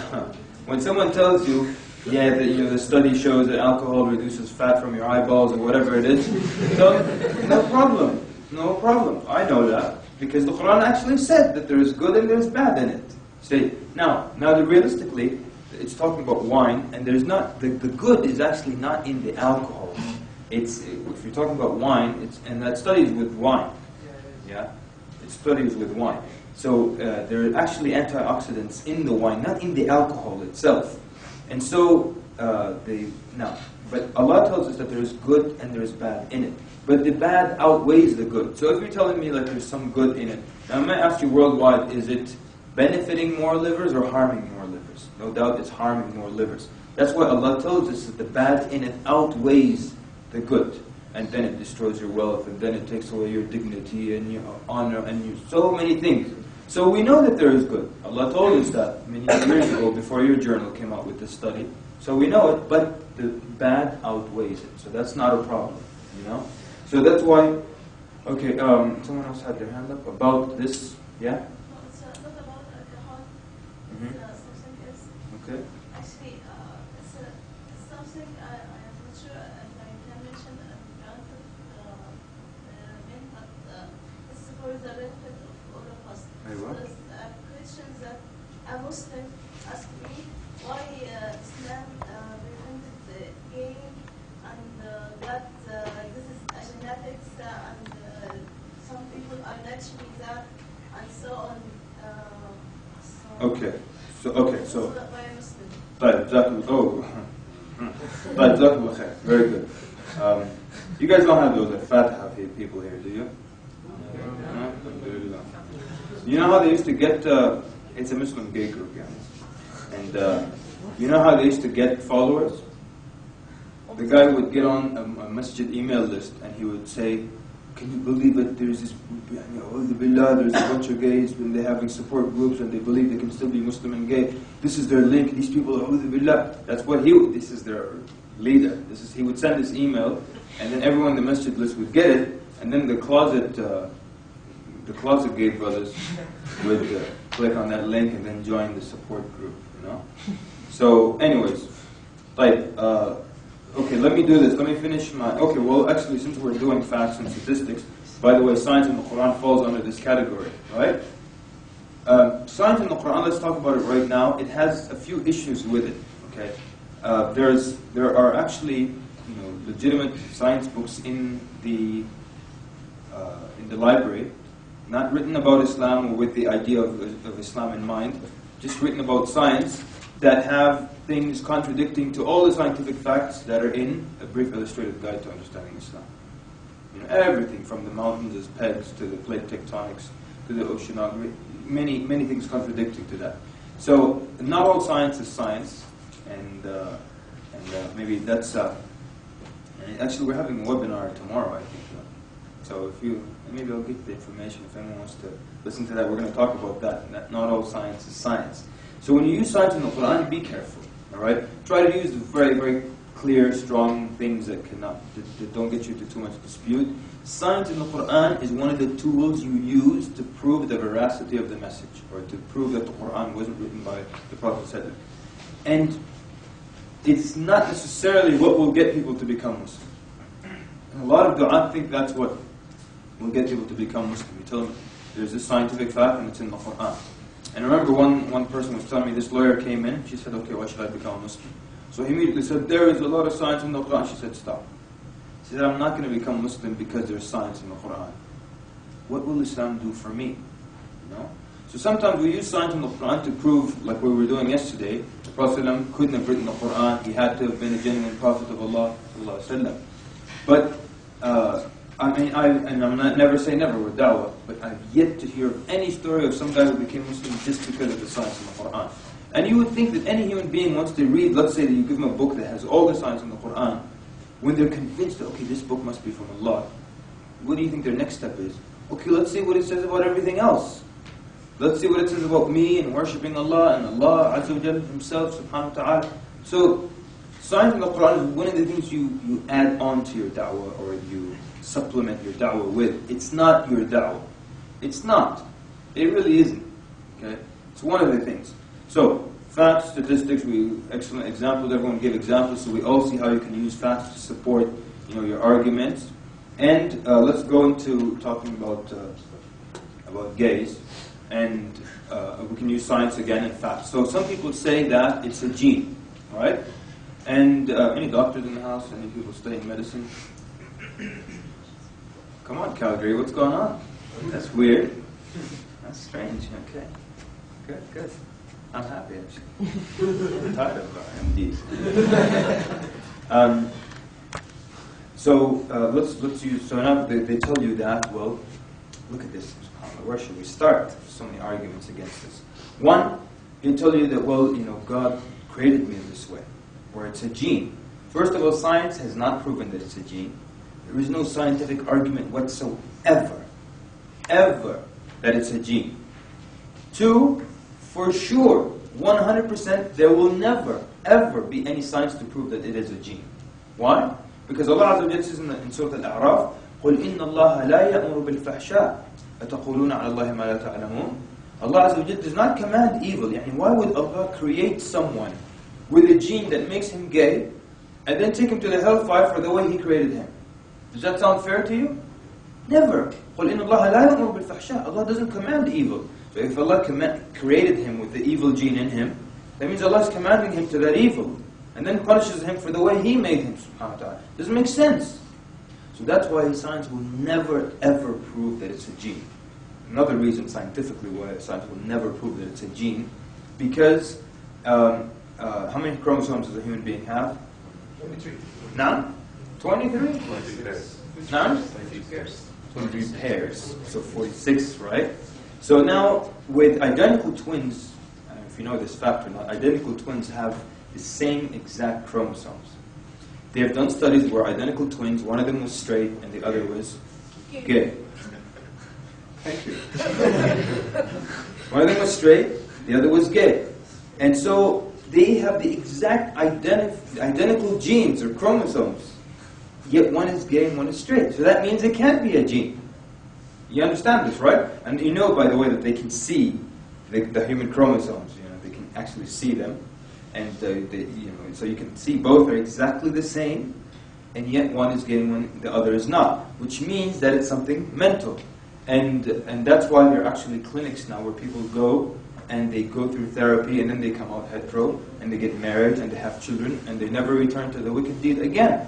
someone tells you, yeah, the study shows that alcohol reduces fat from your eyeballs or whatever it is, so no problem. I know that because the Quran actually said that there is good and there is bad in it. See, now realistically, it's talking about wine, and there's not, the good is actually not in the alcohol. It's, if you're talking about wine, and that studies with wine. Yeah? It studies with wine. So there are actually antioxidants in the wine, not in the alcohol itself. And so, but Allah tells us that there is good and there is bad in it. But the bad outweighs the good. So if you're telling me like there's some good in it, now I'm going to ask you worldwide, is it benefiting more livers or harming more livers? No doubt it's harming more livers. That's why Allah tells us that the bad in it outweighs the good. And then it destroys your wealth, and then it takes away your dignity and your honor and so many things. So we know that there is good. Allah told us that many years ago before your journal came out with this study. So we know it, but the bad outweighs it. So that's not a problem, you know? So that's why, okay, someone else had their hand up about this, yeah? No, it's not about alcohol. Mm-hmm. Something else. Okay. Actually, it's something I am not sure if I can mention granted men, but it's for the benefit of all of us. Aywa. There's a question that a Muslim asked me why Islam prevented the gaying, and that this is a genetics, and some people are naturally that, and so on. Okay. So By a Muslim. طيب جزاكم طيب جزاكم الله خير. Very good. You guys don't have those Fatiha people here, do you? No? You know how they used to get, it's a Muslim gay group, yeah. And you know how they used to get followers? The guy would get on a masjid email list and he would say, can you believe it? There's this, there's a bunch of gays and they're having support groups and they believe they can still be Muslim and gay. This is their link. These people are, that's what this is their leader. He would send this email, and then everyone in the masjid list would get it, and then the closet gay brothers would click on that link and then join the support group, you know? So, anyways, okay, let me do this. Let me finish my... Okay, well, actually, since we're doing facts and statistics, by the way, science in the Quran falls under this category, right? Science in the Quran, let's talk about it right now. It has a few issues with it, okay? There are actually, legitimate science books in the library, not written about Islam or with the idea of Islam in mind, just written about science, that have things contradicting to all the scientific facts that are in A Brief Illustrated Guide to Understanding Islam. Everything from the mountains as pegs to the plate tectonics to the oceanography, many things contradicting to that. So not all science is science, and maybe that's. Actually, we're having a webinar tomorrow, I think. So maybe I'll get the information if anyone wants to listen to that. We're going to talk about that. Not all science is science. So when you use science in the Quran, be careful. All right, try to use very, very clear, strong things that don't get you to too much dispute. Science in the Quran is one of the tools you use to prove the veracity of the message, or to prove that the Quran wasn't written by the Prophet ﷺ. And it's not necessarily what will get people to become Muslim. And a lot of du'at think that's what will get people to become Muslim. You tell them there's this scientific fact and it's in the Quran. And I remember one person was telling me, this lawyer came in, she said, okay, why should I become a Muslim? So he immediately said, there is a lot of science in the Quran. She said, stop. She said, I'm not going to become Muslim because there's science in the Quran. What will Islam do for me? So sometimes we use science in the Quran to prove, like we were doing yesterday, the Prophet ﷺ couldn't have written the Quran. He had to have been a genuine Prophet of Allah ﷺ. But I'm not never say never with dawah, but I've yet to hear of any story of some guy who became Muslim just because of the science in the Quran. And you would think that any human being, once they read, let's say that you give them a book that has all the science in the Quran, when they're convinced that, okay, this book must be from Allah, what do you think their next step is? Okay, let's see what it says about everything else. Let's see what it says about me and worshipping Allah and Allah Azza wa Jalla Himself, subhanahu wa ta'ala. So, science in the Quran is one of the things you add on to your da'wah, or you supplement your da'wah with. It's not your da'wah. It's not. It really isn't. Okay? It's one of the things. So, facts, statistics, excellent examples. Everyone give examples so we all see how you can use facts to support your arguments. And let's go into talking about gays. And we can use science again and facts. So some people say that it's a gene, right? And any doctors in the house? Any people studying medicine? Come on, Calgary, what's going on? That's weird. That's strange. Okay, good. I'm happy actually. I'm tired of MDs. So let's use. So now they tell you that. Well, look at this. Where should we start? There's so many arguments against this. One, they tell you that God created me in this way, where it's a gene. First of all, science has not proven that it's a gene. There is no scientific argument whatsoever, ever, that it's a gene. Two, for sure, 100%, there will never, ever be any science to prove that it is a gene. Why? Because Allah Azza wa Jalla says in Surah Al-A'raf, قُلْ إِنَّ اللَّهَ لَا يَأْمُرُ بِالْفَحْشَاءِ أَتَقُولُونَ عَلَى اللَّهِ مَا لَا تَعْلَمُونَ. Allah Azza wa Jalla does not command evil. Why would Allah create someone with a gene that makes him gay and then take him to the hellfire for the way He created him? Does that sound fair to you? Never. قُلْ إِنَّ اللَّهَ لَا يَأْمُرُ بِالْفَحْشَاءِ. Allah doesn't command evil. So if Allah created him with the evil gene in him, that means Allah is commanding him to that evil, and then punishes him for the way He made him, subhanahu wa ta'ala. Doesn't make sense. So that's why science will never, ever prove that it's a gene. Another reason scientifically why science will never prove that it's a gene, because how many chromosomes does a human being have? 23. None? 23? 23 pairs. None? 23 pairs. So 46, right? So now, with identical twins, if you know this fact or not, identical twins have the same exact chromosomes. They have done studies where identical twins, one of them was straight and the other was gay. Thank you. One of them was straight, the other was gay. And so they have the exact identical genes or chromosomes, yet one is gay and one is straight. So that means it can't be a gene. You understand this, right? And you know, by the way, that they can see the human chromosomes. They can actually see them, and so you can see both are exactly the same, and yet one is gay and the other is not, which means that it's something mental, and that's why there are actually clinics now where people go and they go through therapy and then they come out hetero and they get married and they have children and they never return to the wicked deed again.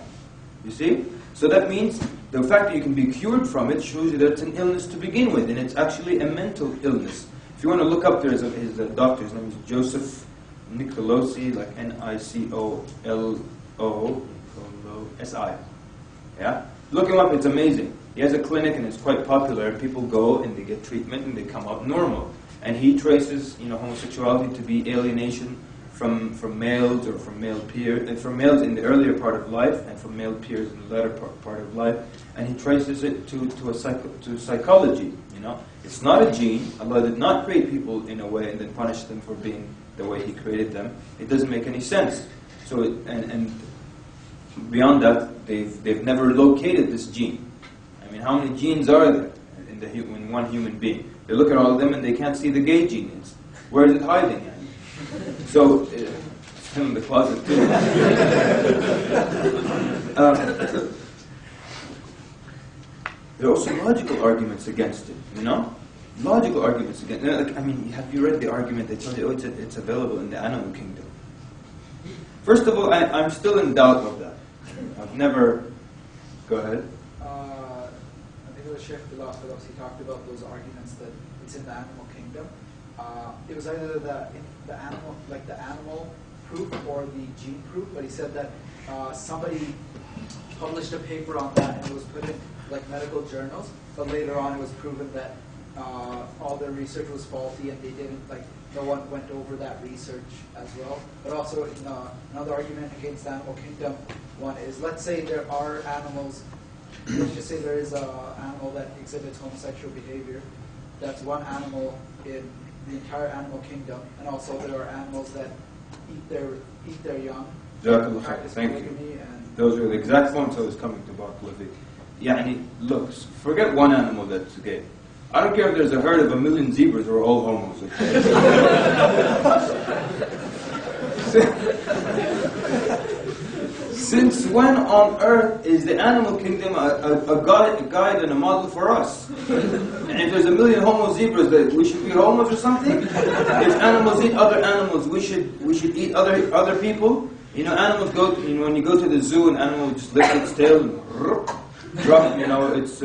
You see? So that means the fact that you can be cured from it shows you that it's an illness to begin with, and it's actually a mental illness. If you want to look up, there's a doctor, his name is Joseph Nicolosi, like Nicolosi. Yeah? Look him up, it's amazing. He has a clinic and it's quite popular, and people go and they get treatment and they come out normal. And he traces homosexuality to be alienation from males or from male peers, and from males in the earlier part of life and from male peers in the latter part of life, and he traces it to psychology. It's not a gene. Allah did not create people in a way and then punish them for being the way He created them. It doesn't make any sense. So and beyond that, they've never located this gene. How many genes are there in one human being? They look at all of them and they can't see the gay gene. Where is it hiding? So, it's him in the closet too. There are also logical arguments against it, Logical arguments against it. Have you read the argument? They tell you, it's available in the animal kingdom. First of all, I'm still in doubt of that. I've never... Go ahead. I think it was Sheikh he talked about those arguments that it's in the animal kingdom. It was either the animal proof or the gene proof, but he said that somebody published a paper on that and it was put in medical journals, but later on it was proven that all their research was faulty and they didn't, no one went over that research as well. But also another argument against the animal kingdom one is, let's say there are animals, let's just say there is an animal that exhibits homosexual behavior. That's one animal in the entire animal kingdom, and also there are animals that eat their young. Thank you. Those are the exact points I was coming to Barakallahu. Look, forget one animal that's gay. I don't care if there's a herd of 1 million zebras who are all homos. Okay? Since when on earth is the animal kingdom a guide and a model for us? And if there's a million homo zebras, that we should be homos or something? If animals eat other animals, we should eat other people? You know, animals go, when you go to the zoo, an animal just lifts its tail and drop, it's.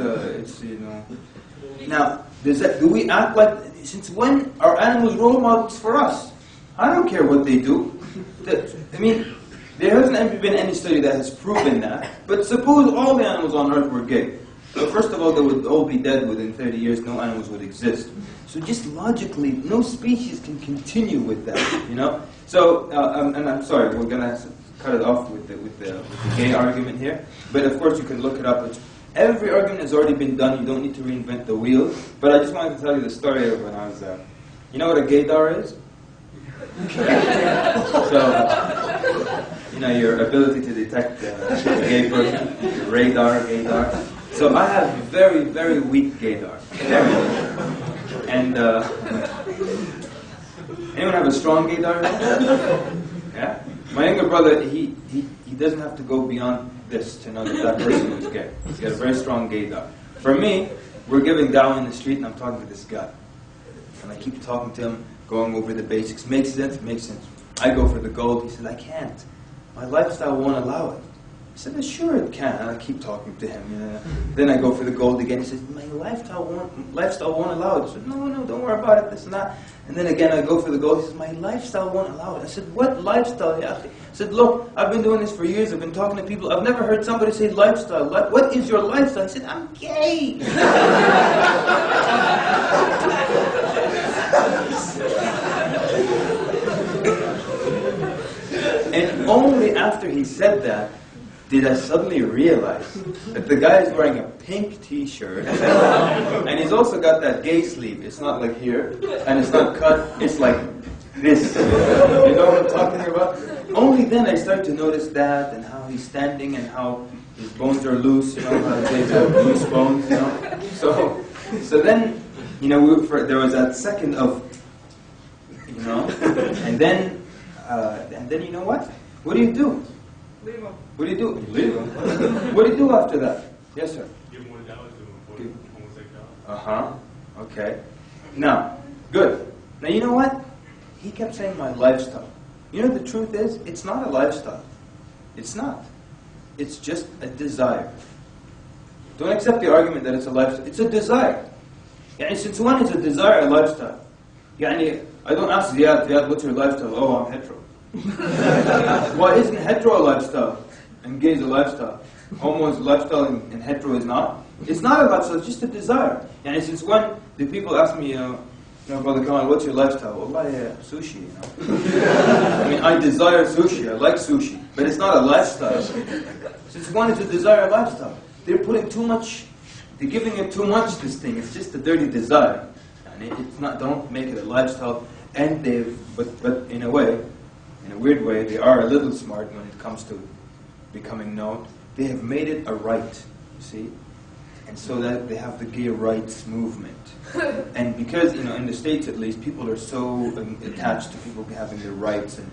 Now, do we act like, since when are animals role models for us? I don't care what they do. There hasn't been any study that has proven that, but suppose all the animals on earth were gay. So first of all, they would all be dead within 30 years, no animals would exist. So just logically, no species can continue with that, So, and I'm sorry, we're going to cut it off with the gay argument here, but of course you can look it up. Every argument has already been done, you don't need to reinvent the wheel. But I just wanted to tell you the story of when I was, you know what a gaydar is? So, your ability to detect a gay person, your radar, gaydar. So I have very, very weak gaydar. And, anyone have a strong gaydar? Yeah? My younger brother, he doesn't have to go beyond this to know that person is gay. He's got a very strong gaydar. For me, we're giving dawah in the street and I'm talking to this guy. And I keep talking to him, going over the basics. Makes sense? Makes sense. I go for the gold. He said, I can't. My lifestyle won't allow it. I said, sure it can. And I keep talking to him. Then I go for the gold again. He says, my lifestyle won't allow it. I said, no, don't worry about it, this and that. And then again I go for the gold. He says, my lifestyle won't allow it. I said, what lifestyle, ya akhi? I said, look, I've been doing this for years. I've been talking to people. I've never heard somebody say lifestyle. What is your lifestyle? I said, I'm gay. And only after he said that did I suddenly realize that the guy is wearing a pink t-shirt and he's also got that gay sleeve. It's not like here and it's not cut, it's like this. You know what I'm talking about? Only then I started to notice that and how he's standing and how his bones are loose, how they have loose bones, So then, there was that second of, and then you know what? What do you do? Leave him. What do you do? Leave him. What do you do after that? Yes, sir. Give more dawah to him for homosexuality. Okay. Now, good. Now you know what? He kept saying my lifestyle. You know the truth is, it's not a lifestyle. It's not. It's just a desire. Don't accept the argument that it's a lifestyle. It's a desire. Since when is a desire a lifestyle? I don't ask Ziyad, what's your lifestyle? Oh, I'm hetero. Why isn't hetero a lifestyle? And gay is a lifestyle. Homo is a lifestyle and hetero is not? It's not a lifestyle, it's just a desire. Since when do people ask me, Brother Kamal, what's your lifestyle? Wallahi, sushi, I desire sushi, I like sushi. But it's not a lifestyle. Since when is a desire a lifestyle? They're putting too much, they're giving it too much, this thing. It's just a dirty desire. It's not, don't make it a lifestyle. And but in a way, in a weird way, they are a little smart when it comes to becoming known. They have made it a right, you see? And so that they have the gay rights movement. And because, in the States at least, people are so attached to people having their rights and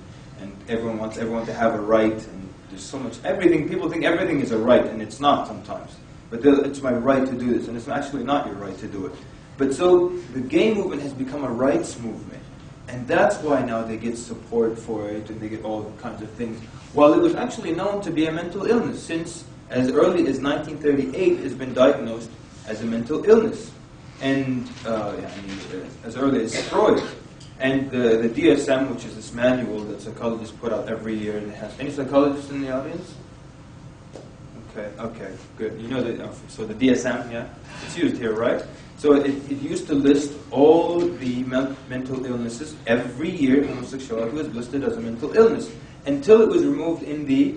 everyone wants everyone to have a right and there's so much, everything, people think everything is a right and it's not sometimes. But it's my right to do this and it's actually not your right to do it. But so the gay movement has become a rights movement. And that's why now they get support for it and they get all kinds of things. While it was actually known to be a mental illness since as early as 1938 has been diagnosed as a mental illness. And as early as Freud. And the DSM, which is this manual that psychologists put out every year, and it has any psychologists in the audience? Okay, good. You know that. So the DSM, yeah, it's used here, right? So it used to list all the mental illnesses every year. Homosexuality was listed as a mental illness until it was removed in the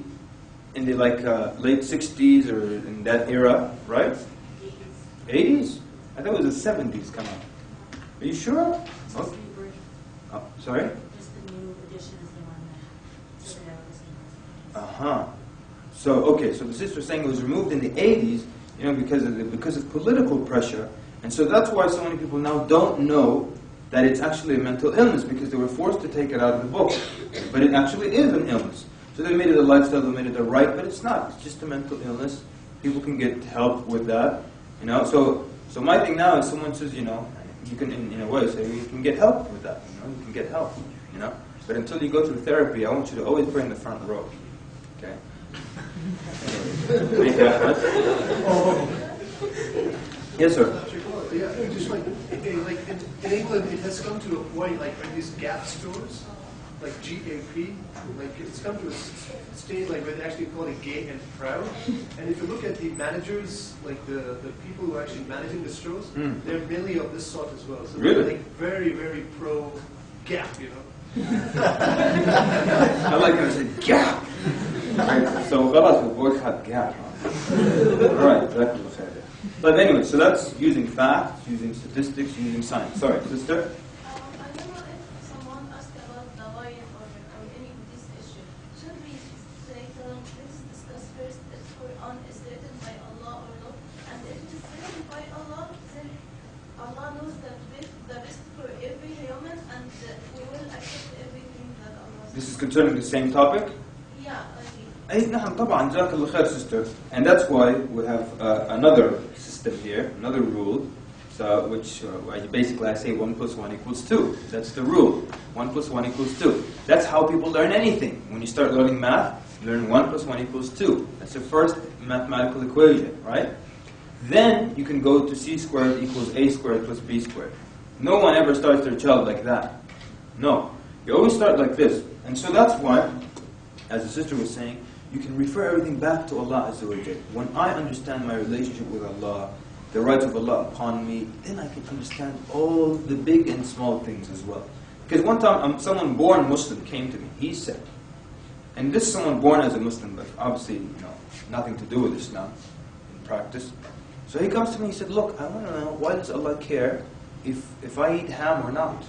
late 60s or in that era, right? 80s? I thought it was the 70s. Come on. Are you sure? Okay. Oh, sorry? Just the new edition is the one that So the sister was saying it was removed in the 80s, because of political pressure, and so that's why so many people now don't know that it's actually a mental illness because they were forced to take it out of the book. But it actually is an illness. So they made it a lifestyle, they made it a right, but it's not. It's just a mental illness. People can get help with that, you know. So my thing now is someone says, you know, you can in a way say you can get help with that, you know, you can get help, you know. But until you go through therapy, I want you to always pray in the front row, okay? Thank you, Ahmed. Yes, sir. Yeah, just like in England, it has come to a point like these Gap stores, like GAP, like it's come to a stage like where they actually call it gay and proud. And if you look at the managers, like the people who are actually managing the stores, they're mainly of this sort as well. So really? they're like very, very pro Gap, you know. I like how I said Gap. Right, so خلاص we boycott Gap. All right, exactly. But anyway, so that's using facts, using statistics, using science. Sorry, sister? I don't know if someone asked about dawah or any of this issue. Should we say to them, let's discuss first if Quran is written by Allah or not? And if it is written by Allah, then Allah knows the best for every human, and we will accept everything that Allah says. This is concerning the same topic? Yeah, أي نعم طبعا جزاك الله خير sister. And that's why we have another system here, another rule, so which basically I say 1 + 1 = 2. That's the rule. 1 + 1 = 2. That's how people learn anything. When you start learning math, you learn 1 + 1 = 2. That's the first mathematical equation, right? Then you can go to c² = a² + b². No one ever starts their child like that. No. You always start like this. And so that's why, as the sister was saying, you can refer everything back to Allah Azza wa Jal. When I understand my relationship with Allah, the rights of Allah upon me, then I can understand all the big and small things as well. Because one time, someone born Muslim came to me. He said, and this is someone born as a Muslim, but obviously, you know, nothing to do with Islam in practice. So he comes to me, he said, look, I want to know, why does Allah care if I eat ham or not?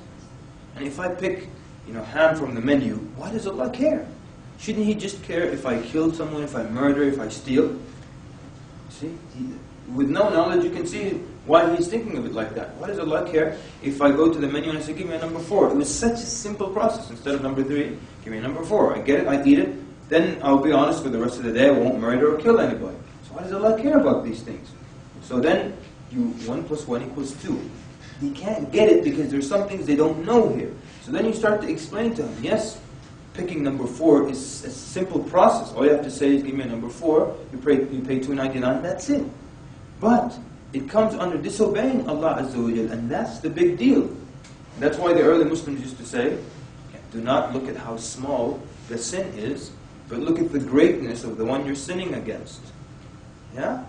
And if I pick, you know, ham from the menu, why does Allah care? Shouldn't He just care if I kill someone, if I murder, if I steal? See? With no knowledge, you can see why He's thinking of it like that. Why does Allah care if I go to the menu and I say, give me a number 4? It was such a simple process. Instead of number 3, give me a number 4. I get it, I eat it, then I'll be honest for the rest of the day, I won't murder or kill anybody. So why does Allah care about these things? So then, 1 + 1 = 2. They can't get it because there's some things they don't know here. So then you start to explain to them, yes, picking number 4 is a simple process. All you have to say is, give me a number 4, you pay $2.99, that's it. But it comes under disobeying Allah Azza wa Jal, and that's the big deal. That's why the early Muslims used to say, do not look at how small the sin is, but look at the greatness of the one you're sinning against. Yeah?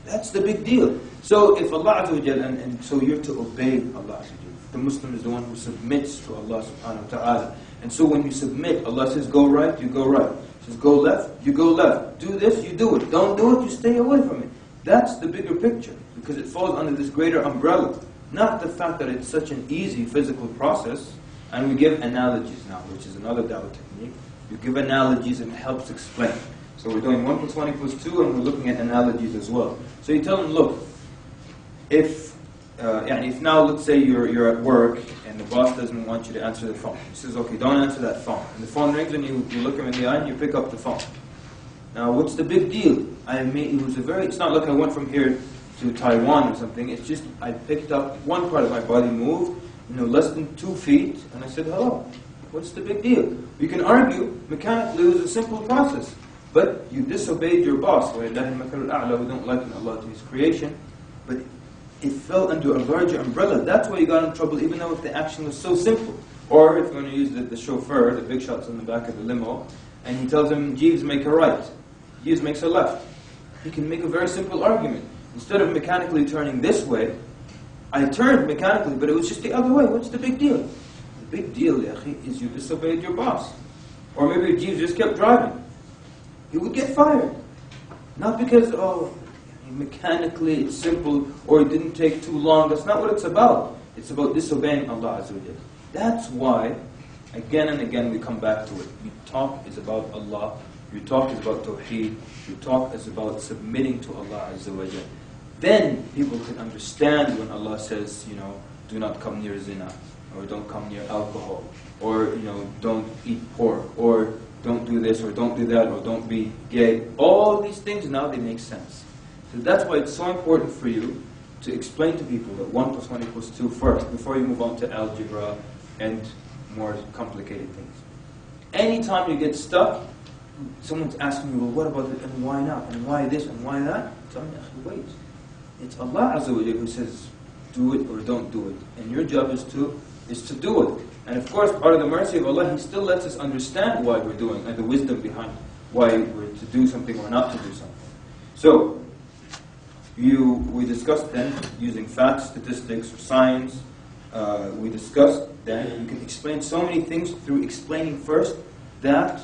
That's the big deal. So if Allah Azza wa Jal, and so you're to obey Allah Azza wa Jal. The Muslim is the one who submits to Allah subhanahu wa ta'ala. And so when you submit, Allah says go right, you go right. He says go left, you go left. Do this, you do it. Don't do it, you stay away from it. That's the bigger picture, because it falls under this greater umbrella. Not the fact that it's such an easy physical process. And we give analogies now, which is another dawah technique. You give analogies and it helps explain. So we're doing 1 + 1 = 2, and we're looking at analogies as well. So you tell them, look, if now let's say you're at work and the boss doesn't want you to answer the phone. He says, okay, don't answer that phone. And the phone rings and you look him in the eye and you pick up the phone. Now what's the big deal? It's not like I went from here to Taiwan or something. It's just I picked up one part of my body, moved, less than 2 feet, and I said hello. What's the big deal? We can argue mechanically it was a simple process. But you disobeyed your boss. We don't liken Allah to His creation. But it fell under a larger umbrella. That's why you got in trouble, even though if the action was so simple. Or if you're going to use the chauffeur, the big shot's in the back of the limo, and he tells him, Jeeves, make a right. Jeeves makes a left. He can make a very simple argument. Instead of mechanically turning this way, I turned mechanically, but it was just the other way. What's the big deal? The big deal, ya akhi, is you disobeyed your boss. Or maybe Jeeves just kept driving. He would get fired. Not because, mechanically it's simple, or it didn't take too long. That's not what it's about. It's about disobeying Allah Azza wa Jal. That's why, again and again, we come back to it. Your talk is about Allah. Your talk is about Tawheed. Your talk is about submitting to Allah Azza wa Jal. Then people can understand when Allah says, do not come near zina, or don't come near alcohol, or don't eat pork, or don't do this or don't do that or don't be gay. All these things now they make sense. So that's why it's so important for you to explain to people that 1 + 1 = 2 first before you move on to algebra and more complicated things. Anytime you get stuck, someone's asking you, well, what about it, and why not, and why this, and why that? Tell me, wait. It's Allah Azza wa Jalla who says, do it or don't do it. And your job is to do it. And of course, part of the mercy of Allah, He still lets us understand why we're doing, and the wisdom behind why we're to do something or not to do something. So, we discussed then using facts, statistics, or science. We discussed then you can explain so many things through explaining first that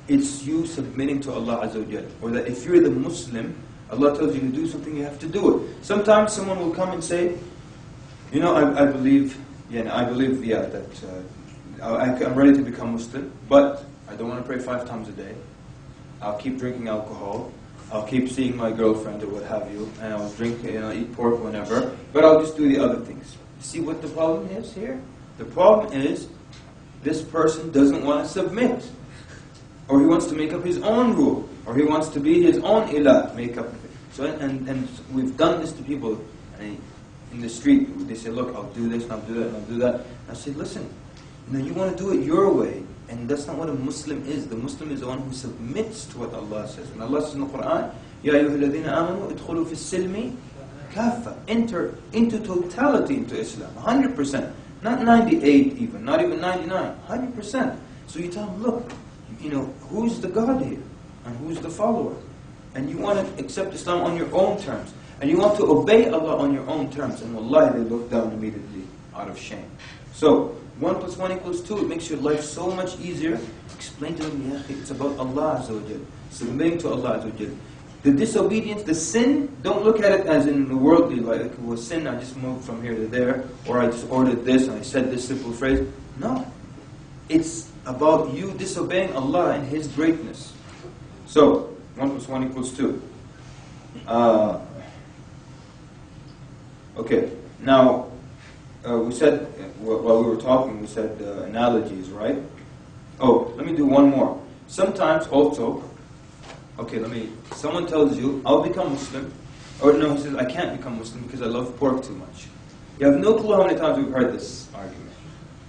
it's you submitting to Allah Azza wa Jalla, or that if you're the Muslim, Allah tells you to do something, you have to do it. Sometimes someone will come and say, you know, I believe that I'm ready to become Muslim, but I don't want to pray 5 times a day. I'll keep drinking alcohol. I'll keep seeing my girlfriend or what have you, and I'll drink, eat pork whenever, but I'll just do the other things. See what the problem is here? The problem is this person doesn't want to submit, or he wants to make up his own rule, or he wants to be his own ilah, make up. So and we've done this to people in the street. They say, look, I'll do this, and I'll do that, and I'll do that. And I say, listen, you want to do it your way. And that's not what a Muslim is. The Muslim is the one who submits to what Allah says. And Allah says in the Quran, Ya ayyuhalladhina amanu idkhulu fi silmi kaffa. Enter into totality into Islam. 100%. Not 98 even. Not even 99. 100%. So you tell them, look, who's the God here? And who's the follower? And you want to accept Islam on your own terms. And you want to obey Allah on your own terms. And wallahi, they look down immediately out of shame. So, 1 + 1 = 2, it makes your life so much easier. Explain to them, it's about Allah Azza wa Jal, submitting to Allah Azza wa Jal. The disobedience, the sin, don't look at it as in the worldly, like it was sin, I just moved from here to there, or I just ordered this and I said this simple phrase. No. It's about you disobeying Allah and His greatness. So, 1 + 1 = 2. Okay, now, we said, while we were talking, we said analogies, right? Oh, let me do one more. Sometimes also, someone tells you, I'll become Muslim. Or no, he says, I can't become Muslim because I love pork too much. You have no clue how many times we've heard this argument.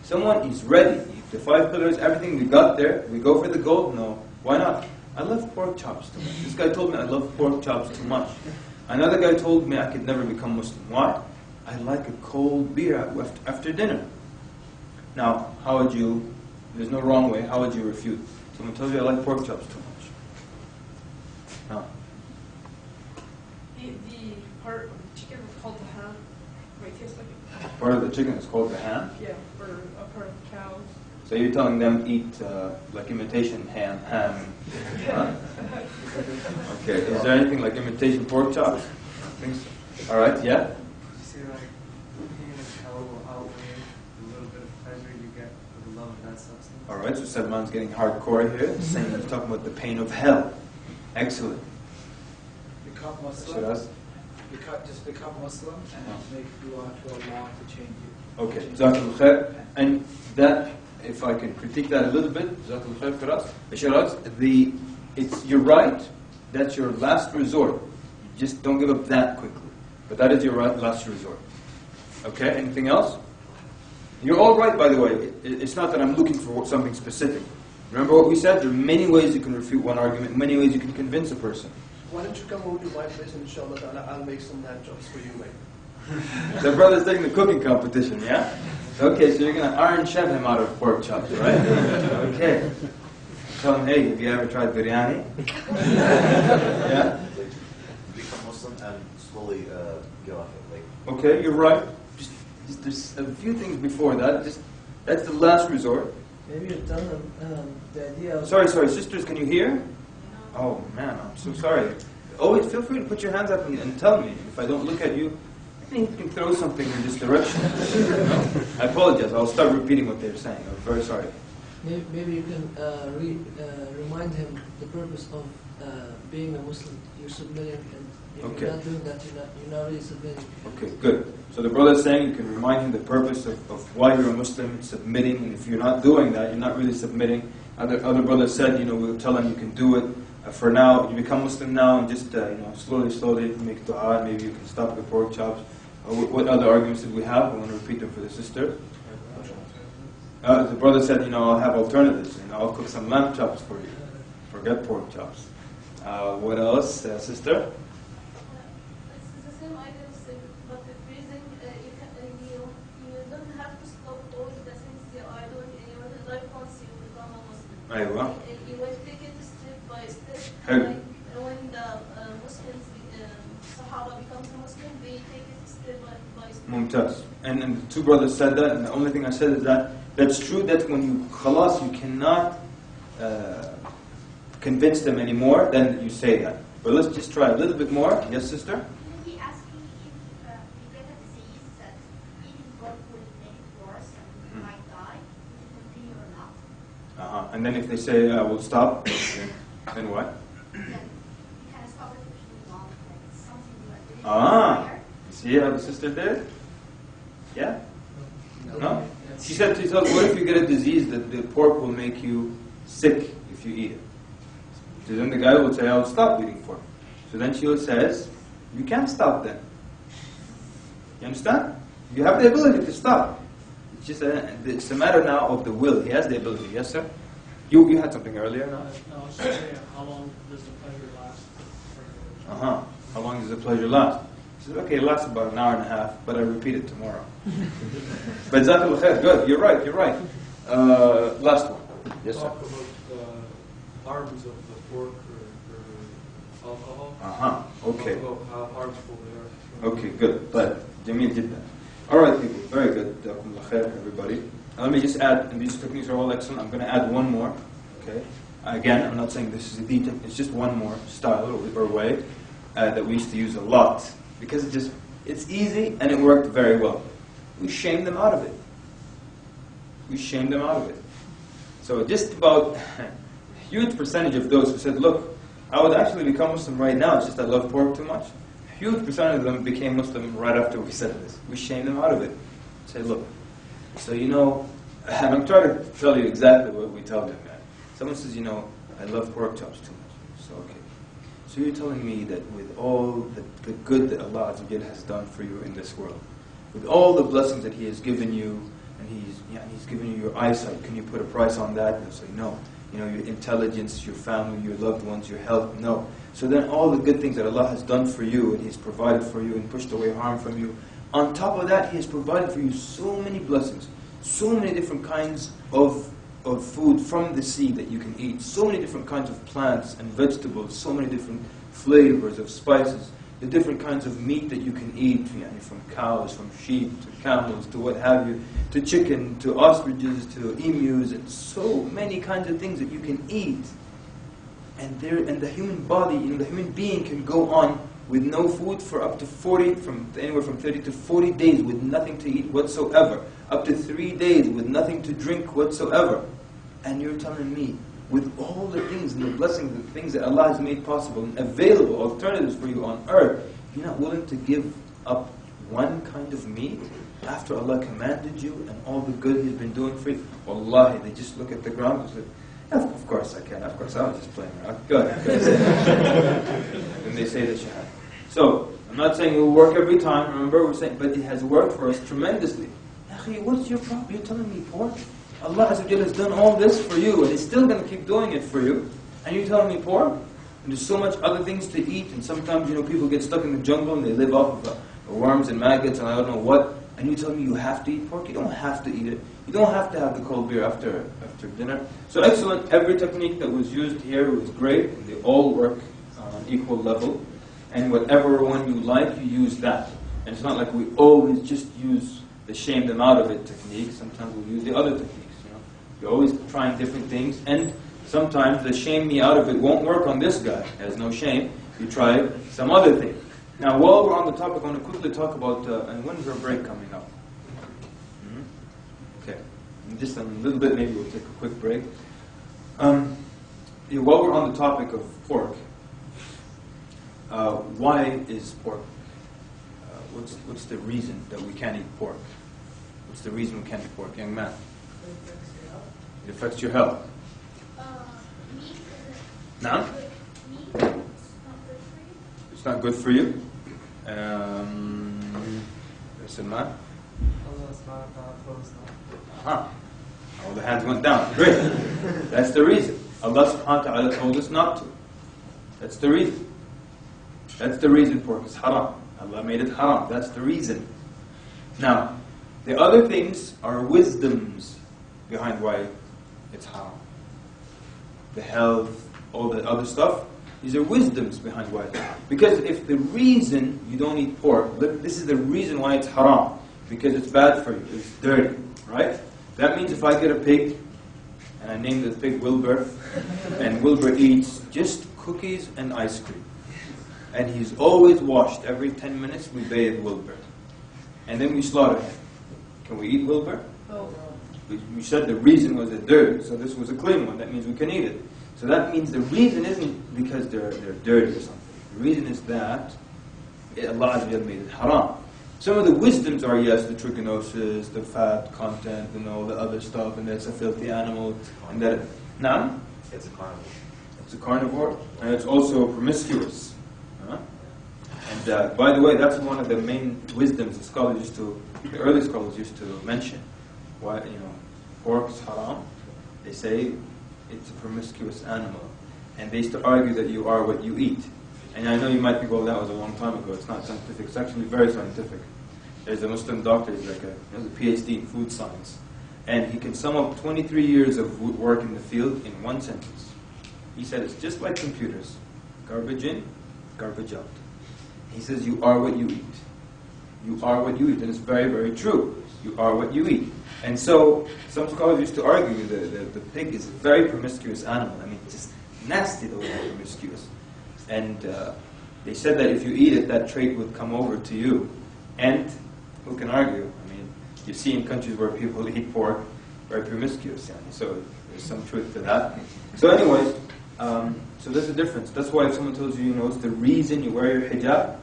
Someone is ready, the 5 pillars, everything we got there, we go for the gold? No. Why not? I love pork chops too much. This guy told me I love pork chops too much. Another guy told me I could never become Muslim. Why? I like a cold beer after dinner. Now, how would you, there's no wrong way, how would you refute? Someone tells you I like pork chops too much. No. The part of the chicken is called the ham. Might taste like it. Part of the chicken is called the ham? Yeah, or a part of cows. So you're telling them eat like imitation ham. Huh? Okay, is there anything like imitation pork chops? I think so. All right, yeah? Alright, so Salman's getting hardcore here. He's saying he's talking about the pain of hell. Excellent. Become Muslim. Just become Muslim and make dua to Allah to change you. Okay, Jazakallah khair. And that, if I can critique that a little bit, Jazakallah khair for us. You're right, that's your last resort. You just don't give up that quickly. But that is your last resort. Okay, anything else? You're all right, by the way. It's not that I'm looking for something specific. Remember what we said? There are many ways you can refute one argument, many ways you can convince a person. Why don't you come over to my place and inshallah I'll make some lamb chops for you, mate. The brother's taking the cooking competition, yeah? Okay, so you're going to Iron Chef him out of pork chops, right? Okay. Tell him, hey, have you ever tried biryani? Yeah? Become Muslim and slowly get off it. Okay, you're right. There's a few things before that. That's the last resort. Maybe you're telling them the idea of... Sorry, sisters, can you hear? Oh, man, I'm so sorry. Always feel free to put your hands up and tell me. If I don't look at you, you can throw something in this direction. I apologize. I'll start repeating what they're saying. I'm very sorry. Maybe you can remind him the purpose of being a Muslim. You're submitting, and if you're not doing that, you're not really submitting. Okay, good. So the brother is saying you can remind him the purpose of why you're a Muslim, submitting, and if you're not doing that, you're not really submitting. Other brothers said, we'll tell them you can do it. For now, you become Muslim now, and just slowly make dua. Maybe you can stop the pork chops. What other arguments did we have? I want to repeat them for the sister. The brother said, I'll have alternatives. I'll cook some lamb chops for you. Forget pork chops. What else, sister? It's the same idea, but with freezing, you don't have to stop all the things you are doing in your life once you become a Muslim. Aywa. You will take it step by step. Hey. Like when the Muslims, Sahaba becomes a Muslim, they take it step by step. Mumtaz. And the two brothers said that, and the only thing I said is that that's true that when you khalas, you cannot convince them anymore, then you say that. But let's just try a little bit more. Yes, sister? Didn't he ask you if you get a disease that eating pork will make it worse and you might die? Would you continue or not? And then if they say, we'll stop, then what? Then you can stop it if you want. Like it's something you are doing. You see how the sister did? Yeah? No? She said, what if you get a disease that the pork will make you sick if you eat it? So then the guy will say, I'll stop eating pork. So then she says, you can't stop then. You understand? You have the ability to stop. It's a matter now of the will. He has the ability. Yes, sir? You had something earlier, no? No, I was just saying, how long does the pleasure last? How long does the pleasure last? She says, okay, it lasts about an hour and a half, but I repeat it tomorrow. But Jazakallah khair, good, you're right. Last one. Yes, sir? Talk about harms of the pork or alcohol. Okay. Talk about how harmful they are. Okay, good. But Jameel did that. Alright, people, very good. Jazakumullah khair, everybody. Now, let me just add, and these techniques are all excellent, I'm going to add one more. Okay. Again, I'm not saying this is a detail, it's just one more style or way that we used to use a lot. Because it's easy and it worked very well. We shamed them out of it. So just about a huge percentage of those who said, look, I would actually become Muslim right now, it's just I love pork too much. A huge percentage of them became Muslim right after we said this. We shamed them out of it. Say, look, so and I'm trying to tell you exactly what we tell them, man. Someone says, I love pork chops too much. So, okay. So you're telling me that with all the good that Allah Azza wa Jal has done for you in this world, with all the blessings that He has given you, and He's given you your eyesight, can you put a price on that? And they'll say, no. Your intelligence, your family, your loved ones, your health, no. So then all the good things that Allah has done for you, and He's provided for you and pushed away harm from you, on top of that, He has provided for you so many blessings, so many different kinds of food from the sea that you can eat, so many different kinds of plants and vegetables, so many different flavors of spices, the different kinds of meat that you can eat, from cows, from sheep, to camels, to what have you, to chicken, to ostriches, to emus, and so many kinds of things that you can eat. And the human body, the human being can go on with no food for up to anywhere from 30 to 40 days with nothing to eat whatsoever, up to 3 days with nothing to drink whatsoever. And you're telling me, with all the things and the blessings, the things that Allah has made possible and available, alternatives for you on earth, you're not willing to give up one kind of meat after Allah commanded you and all the good He's been doing for you? Wallahi, they just look at the ground and say, of course I can, of course I was just playing around. Good. And they say the Shahada. So, I'm not saying it will work every time, remember, we're saying, but it has worked for us tremendously. Akhi, what's your problem? You're telling me pork? Allah Azza wa Jalla has done all this for you, and He's still going to keep doing it for you, and you're telling me pork? And there's so much other things to eat, and sometimes, people get stuck in the jungle, and they live off of worms and maggots, and I don't know what, and you tell me you have to eat pork? You don't have to eat it. You don't have to have the cold beer after dinner. So excellent. Every technique that was used here was great, and they all work on an equal level. And whatever one you like, you use that. And it's not like we always just use the shame them out of it technique. Sometimes we'll use the other techniques. You're always trying different things, and sometimes the shame me out of it won't work on this guy. He has no shame. You try some other thing. Now, while we're on the topic, I want to quickly talk about, and when's our break coming up? Okay. In just a little bit, maybe we'll take a quick break. While we're on the topic of pork, why is pork, what's the reason that we can't eat pork? What's the reason we can't eat pork, young man? It affects your health. Now? It's not good for you. Listen, man. All the hands went down. Great. That's the reason. Allah subhanahu wa ta'ala told us not to. That's the reason. That's the reason pork is haram. Allah made it haram. That's the reason. Now, the other things are wisdoms behind why it's haram. The health, all the other stuff, these are wisdoms behind why it's haram. Because if the reason you don't eat pork, this is the reason why it's haram. Because it's bad for you, it's dirty, right? That means if I get a pig, and I name the pig Wilbur, and Wilbur eats just cookies and ice cream, and he's always washed, every 10 minutes we bathe Wilbur, and then we slaughter him. Can we eat Wilbur? No. We said the reason was the dirt, so this was a clean one, that means we can eat it. So that means the reason isn't because they're dirty or something. The reason is that Allah Azza wa Jalla made it haram. Some of the wisdoms are, yes, the trichinosis, the fat content, and all the other stuff, and that's a filthy animal, and that... Now? It's a carnivore. It's a carnivore, and it's also promiscuous. And by the way, that's one of the main wisdoms the early scholars used to mention. Why, pork is haram. They say it's a promiscuous animal. And they used to argue that you are what you eat. And I know you might think, well, that was a long time ago. It's not scientific. It's actually very scientific. There's a Muslim doctor, he's like he has a PhD in food science. And he can sum up 23 years of work in the field in one sentence. He said it's just like computers. Garbage in, garbage out. He says you are what you eat. You are what you eat. And it's very, very true. You are what you eat. And so, some scholars used to argue that the pig is a very promiscuous animal. I mean, just nasty the way it's promiscuous. And they said that if you eat it, that trait would come over to you. And who can argue? I mean, you see in countries where people eat pork, very promiscuous. So there's some truth to that. So anyways, so there's a difference. That's why if someone tells you, it's the reason you wear your hijab,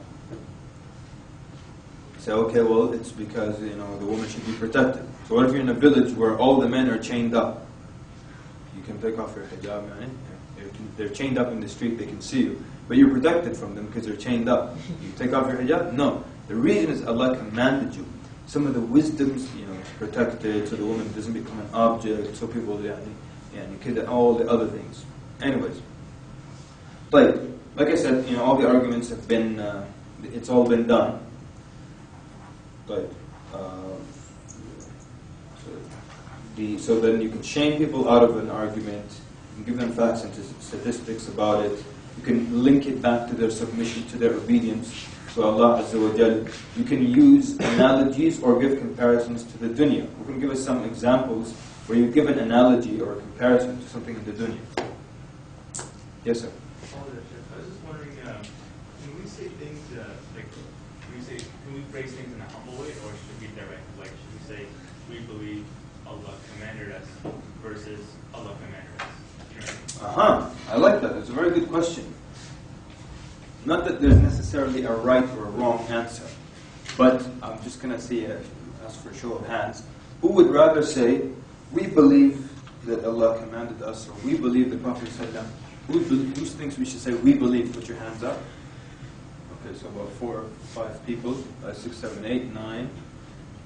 say, okay, well, it's because, the woman should be protected. So what if you're in a village where all the men are chained up? You can take off your hijab, man. They're chained up in the street, they can see you. But you're protected from them because they're chained up. You take off your hijab? No. The reason is Allah commanded you. Some of the wisdoms, it's protected so the woman doesn't become an object, so people, all the other things. Anyways. But, like I said, all the arguments have been, it's all been done. But, so then you can shame people out of an argument, you can give them facts and statistics about it, you can link it back to their submission, to their obedience. So Allah Azza wa Jal, you can use analogies or give comparisons to the dunya. We're going to give us some examples where you give an analogy or a comparison to something in the dunya. Yes, sir. I was just wondering, can we say things can we phrase things in a humble way, or should we direct? Like, should we say we believe Allah commanded us versus Allah commanded us? I like that. It's a very good question. Not that there's necessarily a right or a wrong answer, but I'm just going to ask for a show of hands. Who would rather say, we believe that Allah commanded us, or we believe the Prophet ﷺ? Who thinks we should say, we believe? Put your hands up. Okay, so about 4 or 5 people. 6, 7, 8, 9,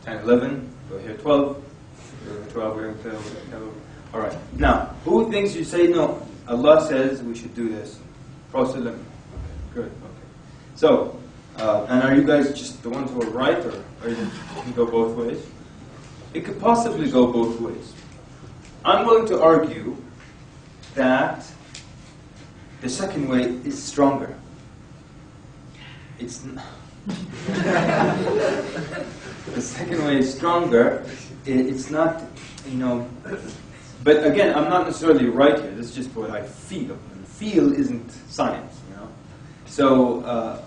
10, 11. Go here, 12. 12, we're going to 12. All right. Now, who thinks you say, no, Allah says we should do this? Prophet ﷺ. Good, okay. So, and are you guys just the ones who are right, or you can go both ways? It could possibly go both ways. I'm willing to argue that the second way is stronger. It's the second way is stronger. It's not, but again, I'm not necessarily right here. This is just what I feel. And feel isn't science. So,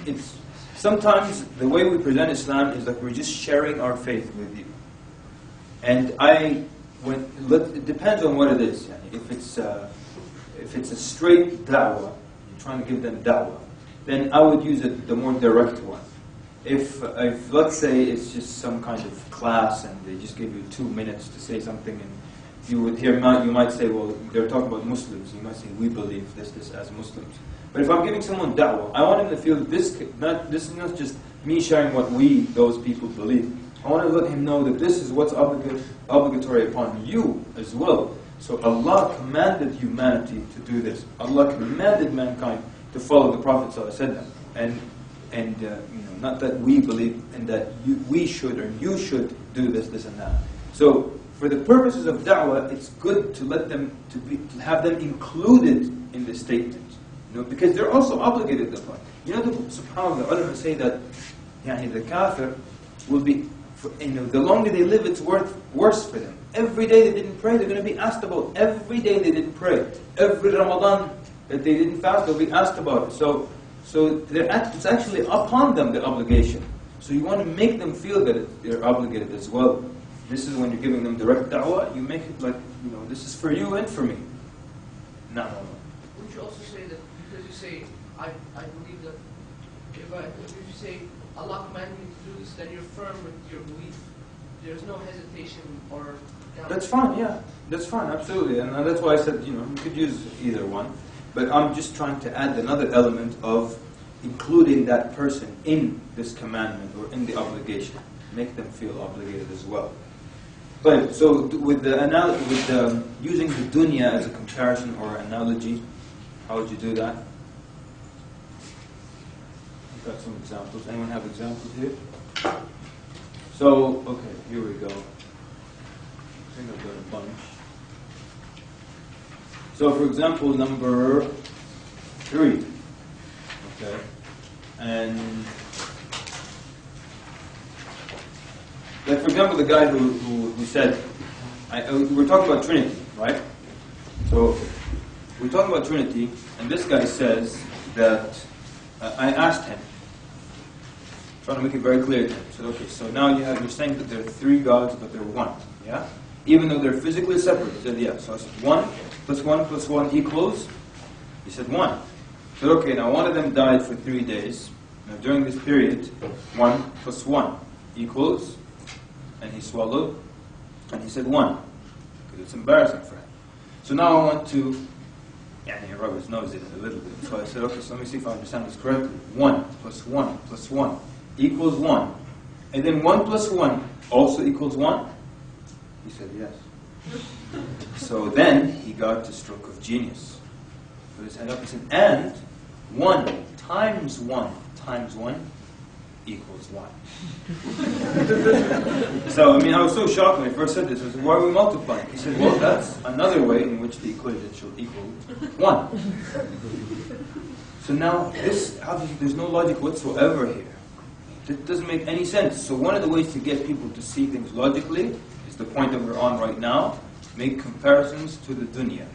it's sometimes the way we present Islam is like we're just sharing our faith with you. And it depends on what it is. If it's a straight dawah, you're trying to give them dawah, then I would use the more direct one. If let's say it's just some kind of class and they just give you 2 minutes to say something, you might say, well, they're talking about Muslims. You might say, we believe this as Muslims. But if I'm giving someone da'wah, I want him to feel this is not just me sharing what those people believe. I want to let him know that this is what's obligatory upon you as well. So Allah commanded humanity to do this. Allah commanded mankind to follow the Prophet ﷺ. And not that we believe and that we should or you should do this, and that. So for the purposes of da'wah, it's good to let them to have them included in the statement, because they're also obligated upon. SubhanAllah, the ulama say that the kafir will be, the longer they live, it's worse for them. Every day they didn't pray, they're going to be asked about. Every day they didn't pray. Every Ramadan that they didn't fast, they'll be asked about it. So it's actually upon them, the obligation. So you want to make them feel that they're obligated as well. This is when you're giving them direct da'wah, you make it like, this is for you and for me. No. Would you also say that, because you say, I believe that, if you say, Allah commanded me to do this, then you're firm with your belief. There's no hesitation or doubt. That's fine, yeah. That's fine, absolutely. And that's why I said, you could use either one. But I'm just trying to add another element of including that person in this commandment or in the obligation. Make them feel obligated as well. But so with using the dunya as a comparison or analogy, how would you do that? I've got some examples. Anyone have examples here? So, okay, here we go. I think I've got a bunch. So, for example, number 3. Okay, and like for example, the guy who said, we're talking about Trinity, right? So we're talking about Trinity, and this guy says that I asked him, trying to make it very clear to him. So okay, so now you're saying that there are 3 gods, but they're one, yeah? Even though they're physically separate. He said, yeah. So I said, 1 plus 1 plus 1 equals? He said, 1. I said, okay, now one of them died for 3 days. Now during this period, 1 plus 1 equals? And he swallowed, and he said 1, because it's embarrassing for him. So now I want to, he rubbed his nose in it a little bit. So I said, okay, so let me see if I understand this correctly. 1 plus 1 plus 1 equals 1. And then 1 plus 1 also equals 1? He said yes. So then he got the stroke of genius. Put his hand up and said, and 1 times 1 times 1 equals 1. So, I was so shocked when I first said this. I said, why are we multiplying? He said, well, that's another way in which the equation should equal 1. So now, there's no logic whatsoever here. It doesn't make any sense. So one of the ways to get people to see things logically is the point that we're on right now. Make comparisons to the dunya,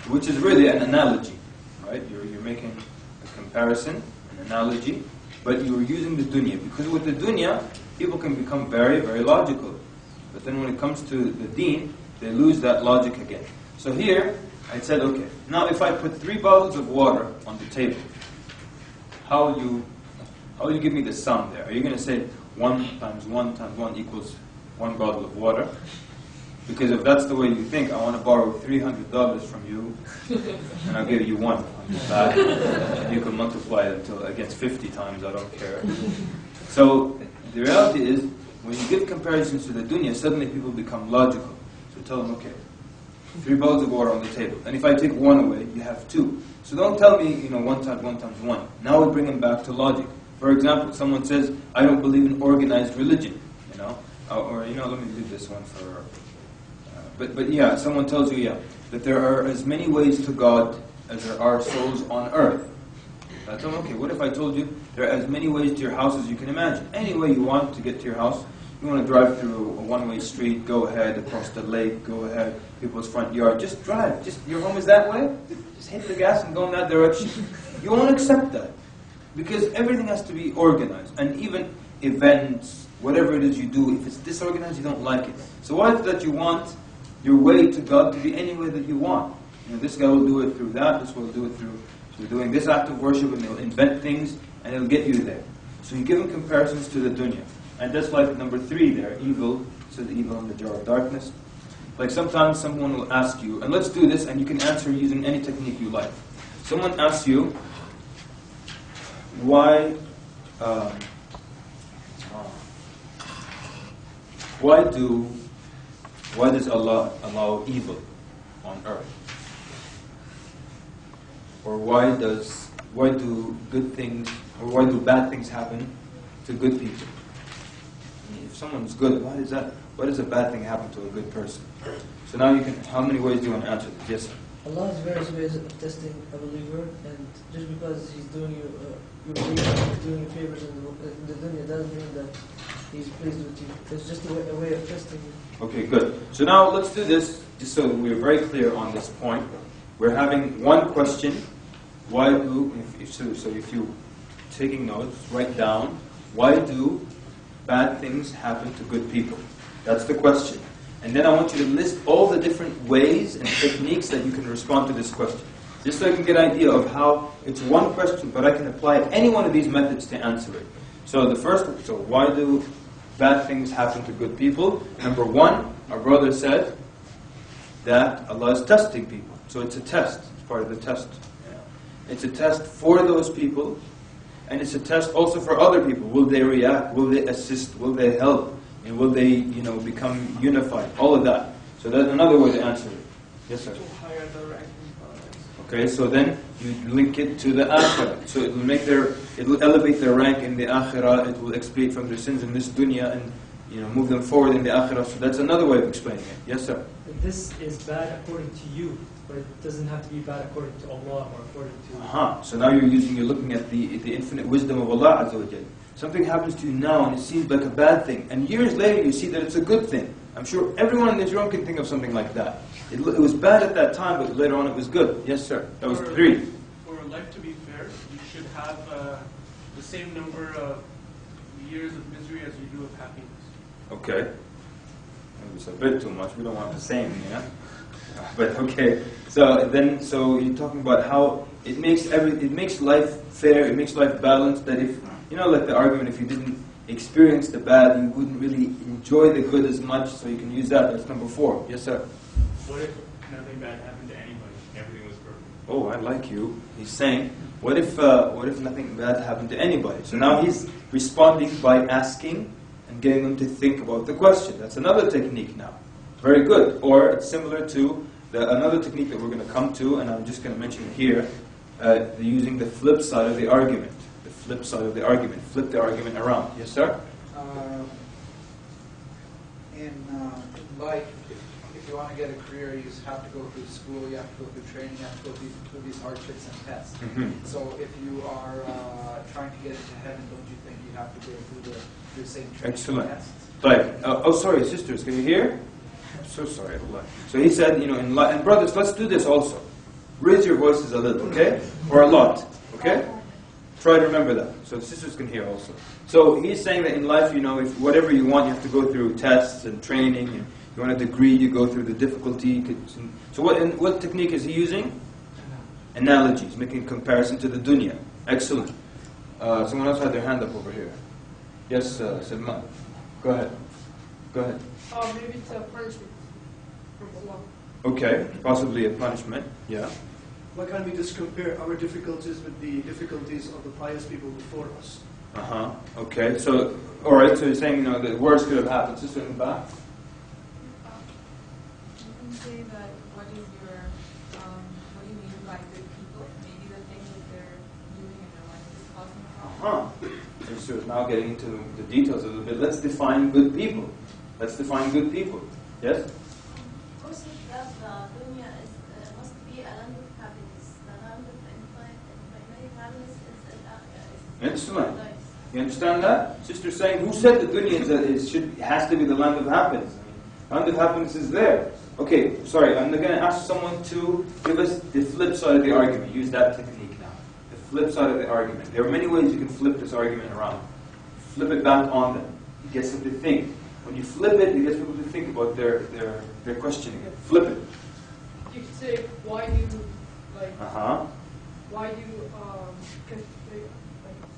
which is really an analogy, right? You're making a comparison, an analogy, but you're using the dunya. Because with the dunya, people can become very, very logical. But then when it comes to the deen, they lose that logic again. So here, I said, okay, now if I put 3 bottles of water on the table, how will you give me the sum there? Are you going to say 1 times 1 times 1 equals 1 bottle of water? Because if that's the way you think, I want to borrow $300 from you, and I'll give you 1 on the back. And you can multiply it against 50 times, I don't care. So the reality is, when you give comparisons to the dunya, suddenly people become logical. So tell them, okay, 3 bottles of water on the table. And if I take 1 away, you have 2. So don't tell me, 1 times 1 times 1. Now we bring them back to logic. For example, someone says, I don't believe in organized religion, or let me do this one for... But yeah, someone tells you, that there are as many ways to God as there are souls on earth. I tell them, okay, what if I told you there are as many ways to your house as you can imagine? Any way you want to get to your house. You want to drive through a one-way street, go ahead, across the lake, go ahead, people's front yard, just drive. Your home is that way? Just hit the gas and go in that direction. You won't accept that. Because everything has to be organized. And even events, whatever it is you do, if it's disorganized, you don't like it. So why is it that you want your way to God to be any way that you want? This guy will do it through that, this will do it through doing this act of worship, and they'll invent things, and it'll get you there. So you give them comparisons to the dunya. And just like number 3 there, evil, so the evil in the jar of darkness. Like sometimes someone will ask you, and let's do this, and you can answer using any technique you like. Someone asks you, why does Allah allow evil on earth? Or why do good things, or why do bad things happen to good people? I mean, if someone's good, why does a bad thing happen to a good person? So now you can, how many ways do you want to answer this? Yes, sir. Allah has various ways of testing a believer, and just because He's doing you, He's doing you favors in the dunya doesn't mean that He's pleased with you. It's just a way of testing you. Okay, good. So now let's do this, just so we're very clear on this point. We're having one question. Why do, if you're taking notes, write down, why do bad things happen to good people? That's the question. And then I want you to list all the different ways and techniques that you can respond to this question. Just so I can get an idea of how it's one question, but I can apply any one of these methods to answer it. So the first, why do bad things happen to good people? Number one, our brother said that Allah is testing people. So it's a test. It's part of the test. It's a test for those people, and it's a test also for other people. Will they react? Will they assist? Will they help? And will they, become unified? All of that. So that's another way to answer it. Yes, sir. Okay, so then you link it to the akhirah. So it will elevate their rank in the akhirah. It will expiate from their sins in this dunya and move them forward in the akhirah. So that's another way of explaining it. Yes, sir. This is bad according to you, but it doesn't have to be bad according to Allah or according to. So now you're looking at the infinite wisdom of Allah Azza wa Jalla. Something happens to you now and it seems like a bad thing, and years later you see that it's a good thing. I'm sure everyone in this room can think of something like that. It was bad at that time, but later on it was good. Yes, sir. That was 3. For life to be fair, you should have the same number of years of misery as you do of happiness. Okay. It's a bit too much. We don't want the same, yeah? But okay. So you're talking about how it makes life fair, it makes life balanced, that if, like the argument, if you didn't experience the bad, you wouldn't really enjoy the good as much, so you can use that. That's number 4. Yes, sir. What if nothing bad happened to anybody? Everything was perfect. Oh, I like you. He's saying, what if nothing bad happened to anybody? So now he's responding by asking and getting them to think about the question. That's another technique now. Very good. Or it's similar to another technique that we're going to come to, and I'm just going to mention it here, using the flip side of the argument. The flip side of the argument. Flip the argument around. Yes, sir? In life, if you want to get a career, you have to go through school, you have to go through training, you have to go through these hardships and tests. Mm-hmm. So if you are trying to get into heaven, don't you think you have to go through the same training Excellent. tests? Right. Sorry, sisters, can you hear? I'm so sorry. So he said, in life, and brothers, let's do this also. Raise your voices a little, okay? Or a lot, okay? Try to remember that, so the sisters can hear also. So he's saying that in life, if whatever you want, you have to go through tests and training, and you want a degree, you go through the difficulty. So what technique is he using? Analogies, making comparison to the dunya. Excellent. Someone else had their hand up over here. Yes, Salman. Go ahead. Maybe it's a punishment from Allah. Okay, possibly a punishment. Yeah. Why can't we just compare our difficulties with the difficulties of the pious people before us? Okay. So, all right. So you're saying, the worst could have happened. Sister in the back. You can say that what do you mean by good people? Maybe the things that they're doing in their life is causing harm. So it's now getting into the details a little bit. Let's define good people. Yes? Also, that the dunya must be a land of happiness. The land of infinite happiness is al-akhirah. Excellent. You understand that? Sister saying, who said the dunya has to be the land of happiness? Land of happiness is there. Okay, sorry, I'm going to ask someone to give us the flip side of the argument. Use that technique now. The flip side of the argument. There are many ways you can flip this argument around. Flip it back on them. It gets them to think. When you flip it, it gets people to think about their questioning it. Flip it. You could say, why do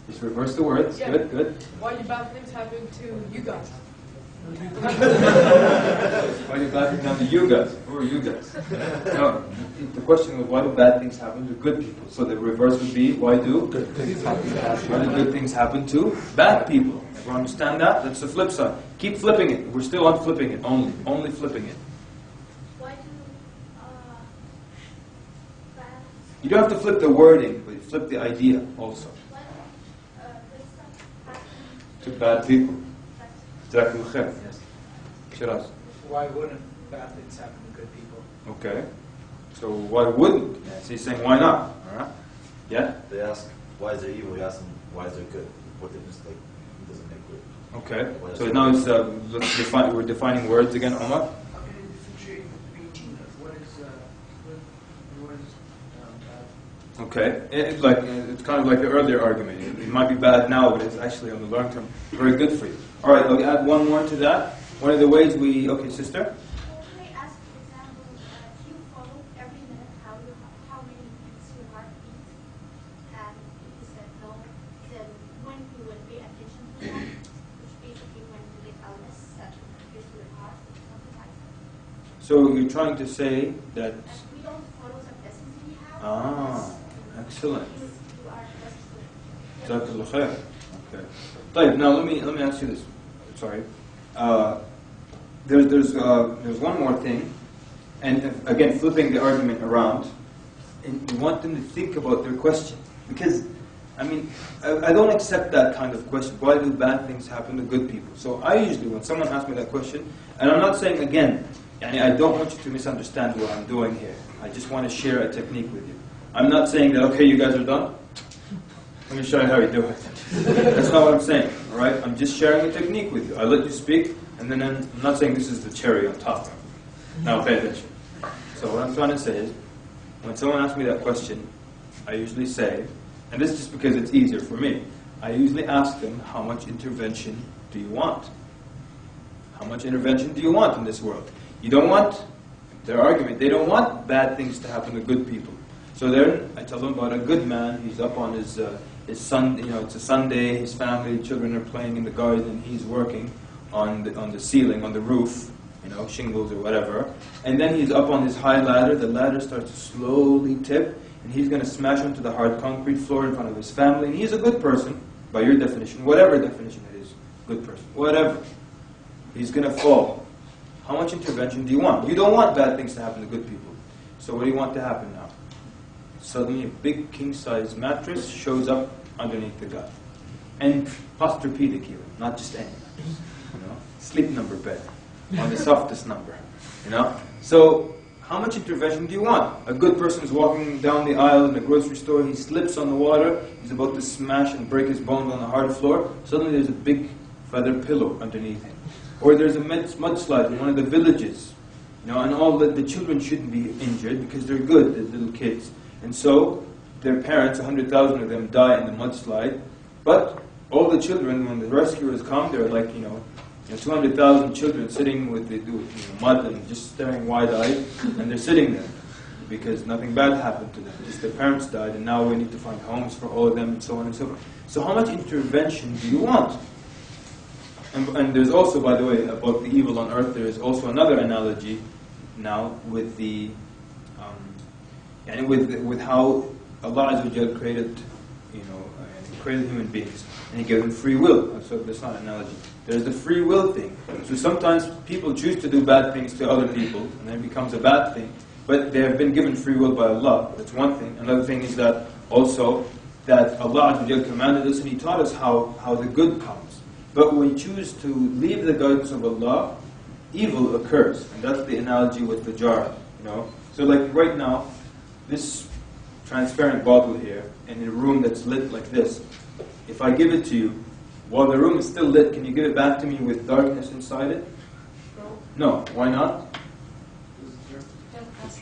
Just reverse the words. Yeah. Good. Why do bad things happen to you guys? Why do bad things happen to you guys? Who are you guys? No, the question was, why do bad things happen to good people? So the reverse would be, why do good things happen to bad people? Everyone understand that? That's the flip side. Keep flipping it. We're still on flipping it, only flipping it. Why do bad? You don't have to flip the wording, but you flip the idea also. Why good stuff happen To bad people. Jazakumullah khair. Yes. Shiraz. Why wouldn't bad things happen to good people? Okay. So why wouldn't? So he's saying why not? Alright. Yeah? They ask, why is there evil? You ask them, why is there good? What they just like, it doesn't make good. Okay. Why is So there now good? it's we're defining words again, Omar. How can you differentiate between what is good and what is bad? Okay. It's kind of like the earlier argument. It might be bad now, but it's actually on the long term very good for you. Alright, I'll add one more to that. One of the ways okay, sister? Well, can I ask, for example, do you follow every minute how many beats your heart beats? And if you said no, then when you would pay attention to that, which basically when you get illness that appears to your heart, something like that. So you're trying to say that... And we don't follow the blessings we have. Excellent. You are blessed. Jazakallah khair. Okay. Right, now let me ask you this. Sorry. There's one more thing, and again flipping the argument around, and you want them to think about their question, because I don't accept that kind of question. Why do bad things happen to good people? So I usually, when someone asks me that question, and I'm not saying again, I don't want you to misunderstand what I'm doing here. I just want to share a technique with you. I'm not saying that, okay, you guys are done. Let me show you how you do it. That's not what I'm saying, all right? I'm just sharing a technique with you. I let you speak, and then I'm not saying this is the cherry on top. Now pay attention. So what I'm trying to say is, when someone asks me that question, I usually say, and this is just because it's easier for me, I usually ask them, how much intervention do you want? How much intervention do you want in this world? You don't want, their argument, they don't want bad things to happen to good people. So then I tell them about a good man. He's up on his son. It's a Sunday. His family, children are playing in the garden. He's working on the ceiling, on the roof, shingles or whatever. And then he's up on his high ladder. The ladder starts to slowly tip, and he's going to smash onto the hard concrete floor in front of his family. And he's a good person, by your definition, whatever definition it is, good person, whatever. He's going to fall. How much intervention do you want? You don't want bad things to happen to good people. So what do you want to happen now? Suddenly a big king-size mattress shows up underneath the guy. And posturpedic even, not just any mattress. Sleep number bed, on the softest number. So how much intervention do you want? A good person is walking down the aisle in the grocery store, he slips on the water, he's about to smash and break his bones on the hard floor, suddenly there's a big feather pillow underneath him. Or there's a mudslide in one of the villages, and all the children shouldn't be injured because they're good, the little kids. And so, their parents, 100,000 of them, die in the mudslide. But all the children, when the rescuers come, they're like, 200,000 children sitting with the mud and just staring wide-eyed, and they're sitting there because nothing bad happened to them. Just their parents died, and now we need to find homes for all of them, and so on and so forth. So how much intervention do you want? And there's also, by the way, about the evil on earth, there is also another analogy now with the and with how Allah Azza wa Jal created, created human beings, and He gave them free will. So that's not an analogy. There's the free will thing. So sometimes people choose to do bad things to other people, and then it becomes a bad thing. But they have been given free will by Allah. That's one thing. Another thing is that also that Allah Azza wa Jal commanded us, and He taught us how the good comes. But when we choose to leave the guidance of Allah, evil occurs, and that's the analogy with the jar. So like right now, this transparent bottle here, in a room that's lit like this, if I give it to you, while the room is still lit, can you give it back to me with darkness inside it? No. Why not?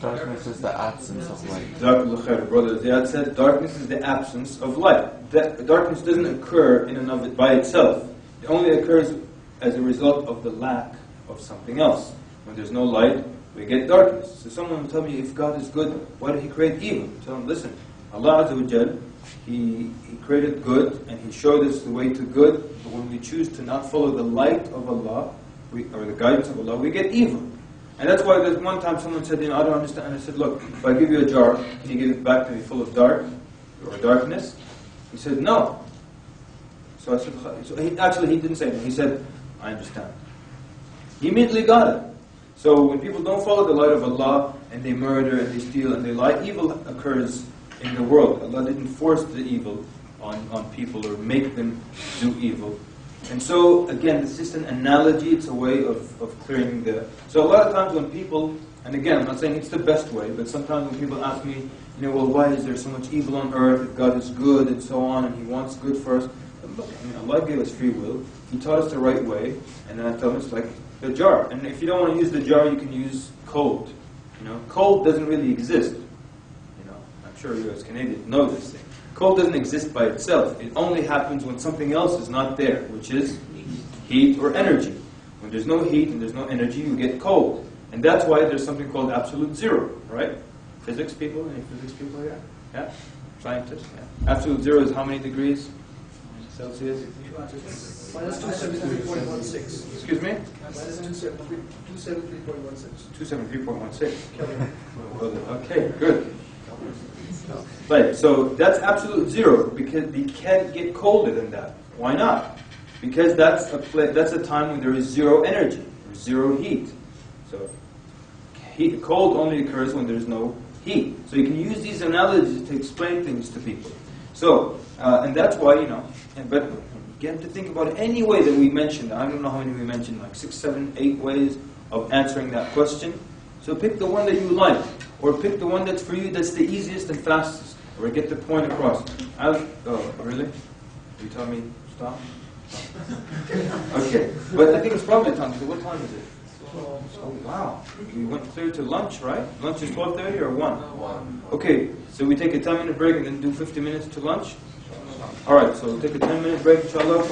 Darkness is the absence of light. Brother Ziyad said, darkness is the absence of light. Darkness doesn't occur in and of it by itself. It only occurs as a result of the lack of something else. When there's no light, we get darkness. So someone will tell me, if God is good, why did He create evil? Tell them, listen, Allah Azza wa Jal, He created good, and He showed us the way to good, but when we choose to not follow the light of Allah, or the guidance of Allah, we get evil. And that's why there's one time someone said, I don't understand. And I said, look, if I give you a jar, can you give it back to me full of darkness? He said, no. So I said, he didn't say no. He said, I understand. He immediately got it. So when people don't follow the light of Allah, and they murder, and they steal, and they lie, evil occurs in the world. Allah didn't force the evil on people or make them do evil. And so, again, it's just an analogy, it's a way of clearing the... So a lot of times when people, and again, I'm not saying it's the best way, but sometimes when people ask me, well, why is there so much evil on earth if God is good and so on, and He wants good for us? Look, Allah gave us free will, He taught us the right way, and then I tell them it's like the jar. And if you don't want to use the jar, you can use cold. Cold doesn't really exist. I'm sure you as Canadians know this thing. Cold doesn't exist by itself. It only happens when something else is not there, which is heat or energy. When there's no heat and there's no energy, you get cold. And that's why there's something called absolute zero, right? Physics people? Any physics people here? Yeah? Scientists? Yeah. Absolute zero is how many degrees Celsius? Minus 273.16. Excuse me? Minus 273.16. 273.16. Okay, good. Right, so that's absolute zero because you can't get colder than that. Why not? Because that's a time when there is zero energy, or zero heat. So cold only occurs when there's no heat. So you can use these analogies to explain things to people. So, and that's why, but you get to think about any way that we mentioned. I don't know how many we mentioned, like 6, 7, 8 ways of answering that question. So pick the one that you like, or pick the one that's for you that's the easiest and fastest, or get the point across. Oh, really? You tell me stop? Okay, but I think it's probably time. So what time is it? Oh, wow. We went clear to lunch, right? Lunch is 12:30 or 1? Okay, so we take a 10-minute break and then do 50 minutes to lunch? Alright, so we'll take a 10-minute break, inshallah.